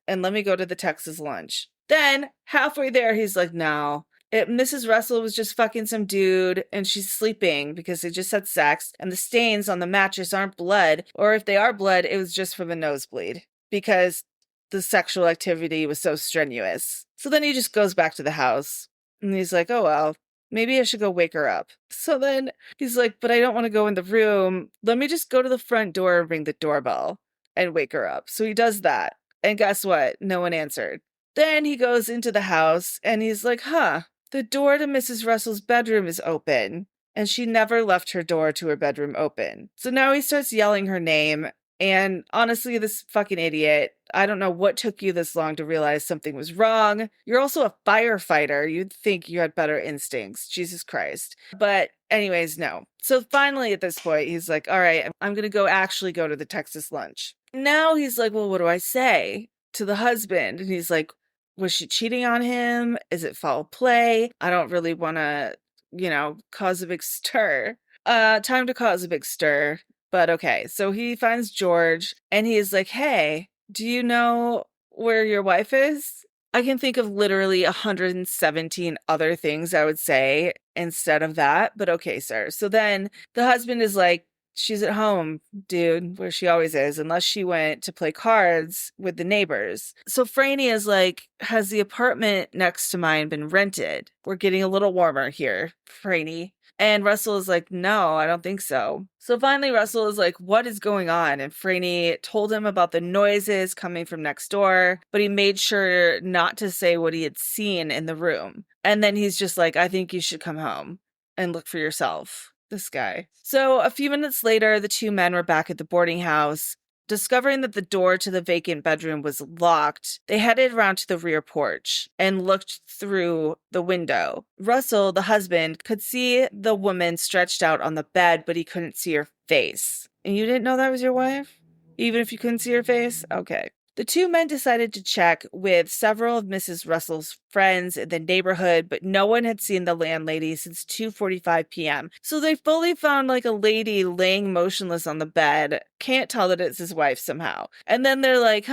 and let me go to the Texas lunch. Then halfway there, he's like, no. Mrs. Russell was just fucking some dude and she's sleeping because they just had sex and the stains on the mattress aren't blood, or if they are blood, it was just from a nosebleed because the sexual activity was so strenuous. So then he just goes back to the house and he's like, oh, well, maybe I should go wake her up. So then he's like, but I don't want to go in the room. Let me just go to the front door and ring the doorbell and wake her up. So he does that. And guess what? No one answered. Then he goes into the house and he's like, huh, the door to Mrs. Russell's bedroom is open. And she never left her door to her bedroom open. So now he starts yelling her name. And honestly, this fucking idiot, I don't know what took you this long to realize something was wrong. You're also a firefighter. You'd think you had better instincts. Jesus Christ. But anyways, no. So finally at this point, he's like, all right, I'm going to actually go to the Texas lunch. Now he's like, well, what do I say to the husband? And he's like, was she cheating on him? Is it foul play? I don't really want to, cause a big stir. Time to cause a big stir. But okay, so he finds George and he's like, hey, do you know where your wife is? I can think of literally 117 other things I would say instead of that. But okay, sir. So then the husband is like, she's at home, dude, where she always is, unless she went to play cards with the neighbors. So Franny is like, has the apartment next to mine been rented? We're getting a little warmer here, Franny. And Russell is like, no, I don't think so. So finally, Russell is like, what is going on? And Franny told him about the noises coming from next door, but he made sure not to say what he had seen in the room. And then he's just like, I think you should come home and look for yourself. This guy. So a few minutes later, the two men were back at the boarding house. Discovering that the door to the vacant bedroom was locked, they headed around to the rear porch and looked through the window. Russell, the husband, could see the woman stretched out on the bed, but he couldn't see her face. And you didn't know that was your wife? Even if you couldn't see her face? Okay. The two men decided to check with several of Mrs. Russell's friends in the neighborhood, but no one had seen the landlady since 2:45 p.m. So they fully found like a lady laying motionless on the bed. Can't tell that it's his wife somehow. And then they're like,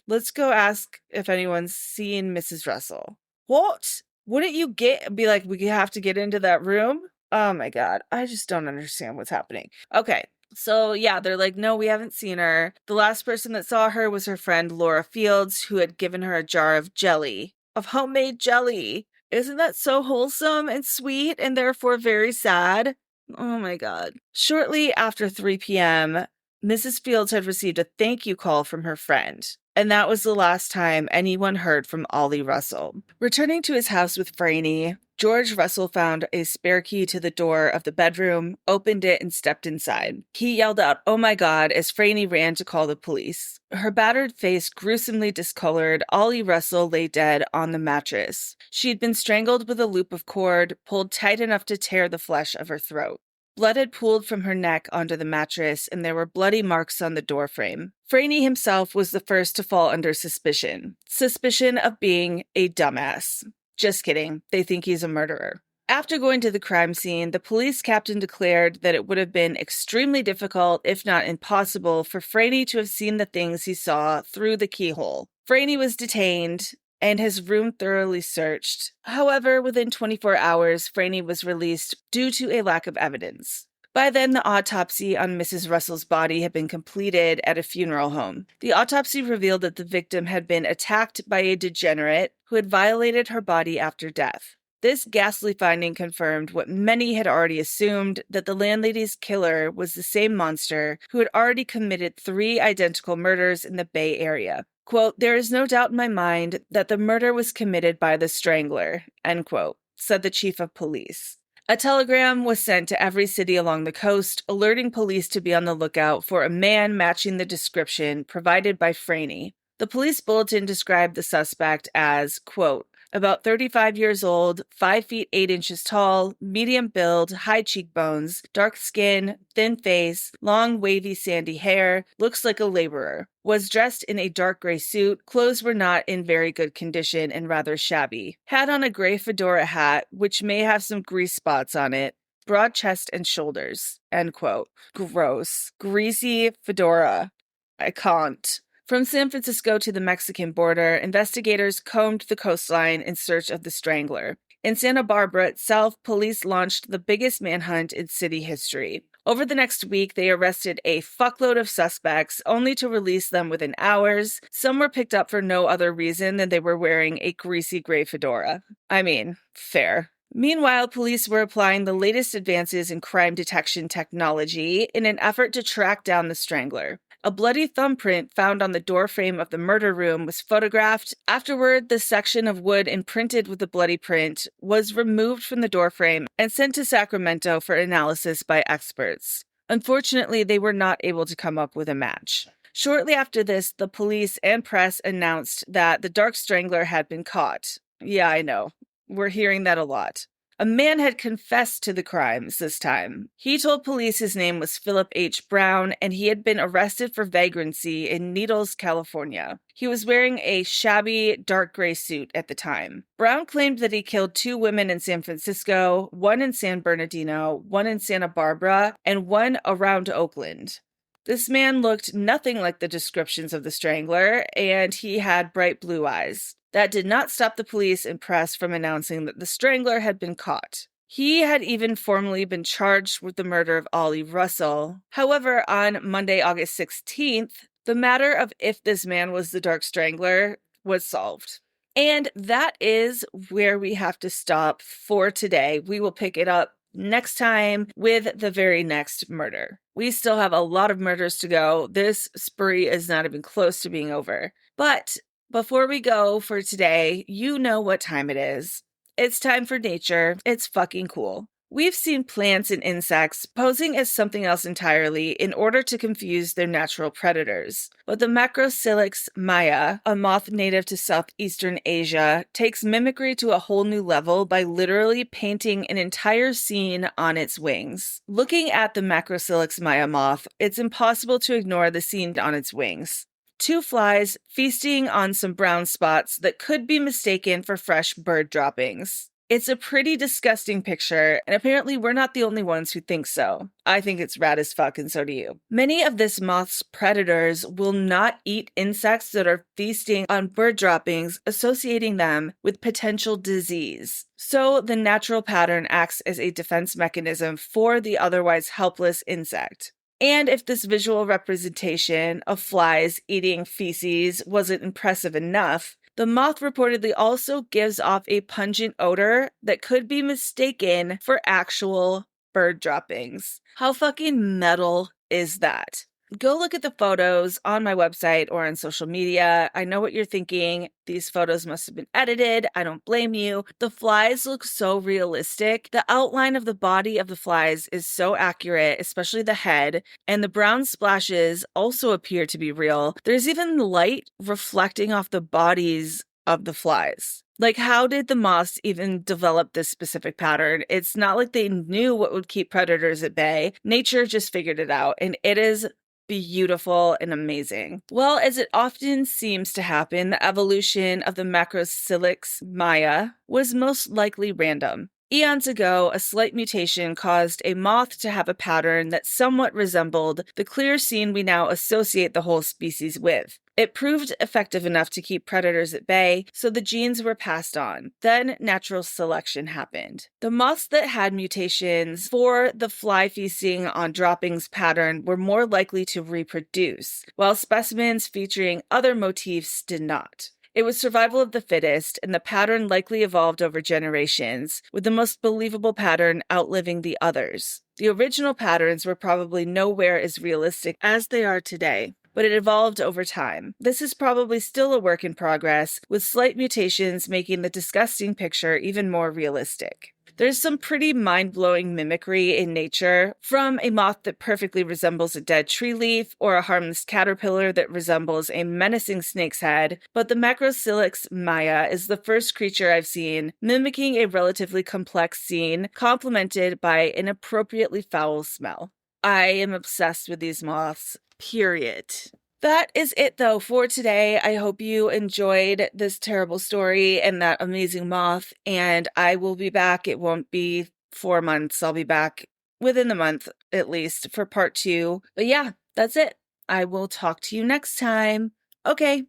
let's go ask if anyone's seen Mrs. Russell. What? Wouldn't you be like, we have to get into that room? Oh my God. I just don't understand what's happening. Okay. So yeah, they're like, no, we haven't seen her. The last person that saw her was her friend Laura Fields, who had given her a jar of jelly, of homemade jelly. Isn't that so wholesome and sweet and therefore very sad? Oh my God. Shortly after 3 p.m., Mrs. Fields had received a thank you call from her friend. And that was the last time anyone heard from Ollie Russell. Returning to his house with Franny, George Russell found a spare key to the door of the bedroom, opened it, and stepped inside. He yelled out, "Oh my God," as Franny ran to call the police. Her battered face gruesomely discolored, Ollie Russell lay dead on the mattress. She had been strangled with a loop of cord, pulled tight enough to tear the flesh of her throat. Blood had pooled from her neck onto the mattress, and there were bloody marks on the doorframe. Franny himself was the first to fall under suspicion. Suspicion of being a dumbass. Just kidding. They think he's a murderer. After going to the crime scene, the police captain declared that it would have been extremely difficult, if not impossible, for Franny to have seen the things he saw through the keyhole. Franny was detained and his room thoroughly searched. However, within 24 hours, Franny was released due to a lack of evidence. By then, the autopsy on Mrs. Russell's body had been completed at a funeral home. The autopsy revealed that the victim had been attacked by a degenerate who had violated her body after death. This ghastly finding confirmed what many had already assumed, that the landlady's killer was the same monster who had already committed 3 identical murders in the Bay Area. Quote, "There is no doubt in my mind that the murder was committed by the Strangler," end quote, said the chief of police. A telegram was sent to every city along the coast, alerting police to be on the lookout for a man matching the description provided by Franny. The police bulletin described the suspect as, quote, "about 35 years old, 5 feet 8 inches tall, medium build, high cheekbones, dark skin, thin face, long wavy sandy hair, looks like a laborer, was dressed in a dark gray suit, clothes were not in very good condition and rather shabby, had on a gray fedora hat, which may have some grease spots on it, broad chest and shoulders. End quote. Gross. Greasy fedora. I can't. From San Francisco to the Mexican border, investigators combed the coastline in search of the Strangler. In Santa Barbara itself, police launched the biggest manhunt in city history. Over the next week, they arrested a fuckload of suspects, only to release them within hours. Some were picked up for no other reason than they were wearing a greasy gray fedora. I mean, fair. Meanwhile, police were applying the latest advances in crime detection technology in an effort to track down the Strangler. A bloody thumbprint found on the doorframe of the murder room was photographed. Afterward, the section of wood imprinted with the bloody print was removed from the doorframe and sent to Sacramento for analysis by experts. Unfortunately, they were not able to come up with a match. Shortly after this, the police and press announced that the Dark Strangler had been caught. Yeah, I know. We're hearing that a lot. A man had confessed to the crimes this time. He told police his name was Philip H. Brown, and he had been arrested for vagrancy in Needles, California. He was wearing a shabby, dark gray suit at the time. Brown claimed that he killed 2 women in San Francisco, 1 in San Bernardino, 1 in Santa Barbara, and 1 around Oakland. This man looked nothing like the descriptions of the Strangler, and he had bright blue eyes. That did not stop the police and press from announcing that the Strangler had been caught. He had even formally been charged with the murder of Ollie Russell. However, on Monday, August 16th, the matter of if this man was the Dark Strangler was solved. And that is where we have to stop for today. We will pick it up next time with the very next murder. We still have a lot of murders to go. This spree is not even close to being over. But before we go for today, you know what time it is. It's time for nature. It's fucking cool. We've seen plants and insects posing as something else entirely in order to confuse their natural predators. But the Macrocylix maya, a moth native to southeastern Asia, takes mimicry to a whole new level by literally painting an entire scene on its wings. Looking at the Macrocylix maya moth, it's impossible to ignore the scene on its wings. 2 flies feasting on some brown spots that could be mistaken for fresh bird droppings. It's a pretty disgusting picture, and apparently we're not the only ones who think so. I think it's rad as fuck, and so do you. Many of this moth's predators will not eat insects that are feasting on bird droppings, associating them with potential disease. So the natural pattern acts as a defense mechanism for the otherwise helpless insect. And if this visual representation of flies eating feces wasn't impressive enough, the moth reportedly also gives off a pungent odor that could be mistaken for actual bird droppings. How fucking metal is that? Go look at the photos on my website or on social media. I know what you're thinking. These photos must have been edited. I don't blame you. The flies look so realistic. The outline of the body of the flies is so accurate, especially the head, and the brown splashes also appear to be real. There's even light reflecting off the bodies of the flies. Like, how did the moths even develop this specific pattern? It's not like they knew what would keep predators at bay. Nature just figured it out, and it is beautiful and amazing. Well, as it often seems to happen, the evolution of the Macrocylix maya was most likely random. Eons ago, a slight mutation caused a moth to have a pattern that somewhat resembled the clear scene we now associate the whole species with. It proved effective enough to keep predators at bay, so the genes were passed on. Then natural selection happened. The moths that had mutations for the fly feasting on droppings pattern were more likely to reproduce, while specimens featuring other motifs did not. It was survival of the fittest, and the pattern likely evolved over generations, with the most believable pattern outliving the others. The original patterns were probably nowhere as realistic as they are today, but it evolved over time. This is probably still a work in progress, with slight mutations making the disgusting picture even more realistic. There's some pretty mind-blowing mimicry in nature, from a moth that perfectly resembles a dead tree leaf, or a harmless caterpillar that resembles a menacing snake's head, but the Macrocylix maya is the first creature I've seen mimicking a relatively complex scene, complemented by an appropriately foul smell. I am obsessed with these moths, period. That is it, though, for today. I hope you enjoyed this terrible story and that amazing moth, and I will be back. It won't be 4 months. I'll be back within the month, at least, for part 2. But yeah, that's it. I will talk to you next time. Okay.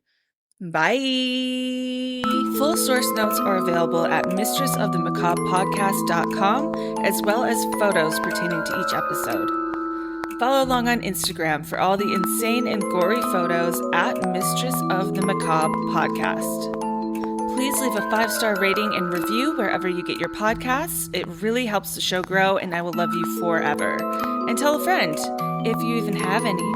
Bye. Full source notes are available at mistressofthemacablepodcast.com, as well as photos pertaining to each episode. Follow along on Instagram for all the insane and gory photos at Mistress of the Macabre Podcast. Please leave a 5-star rating and review wherever you get your podcasts. It really helps the show grow, and I will love you forever. And tell a friend, if you even have any.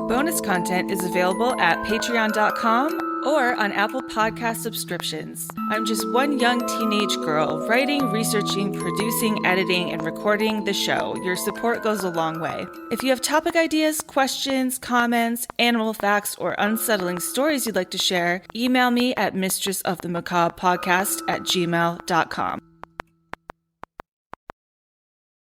Bonus content is available at patreon.com or on Apple Podcast subscriptions. I'm just one young teenage girl writing, researching, producing, editing, and recording the show. Your support goes a long way. If you have topic ideas, questions, comments, animal facts, or unsettling stories you'd like to share, email me at mistressofthemacablepodcast@gmail.com.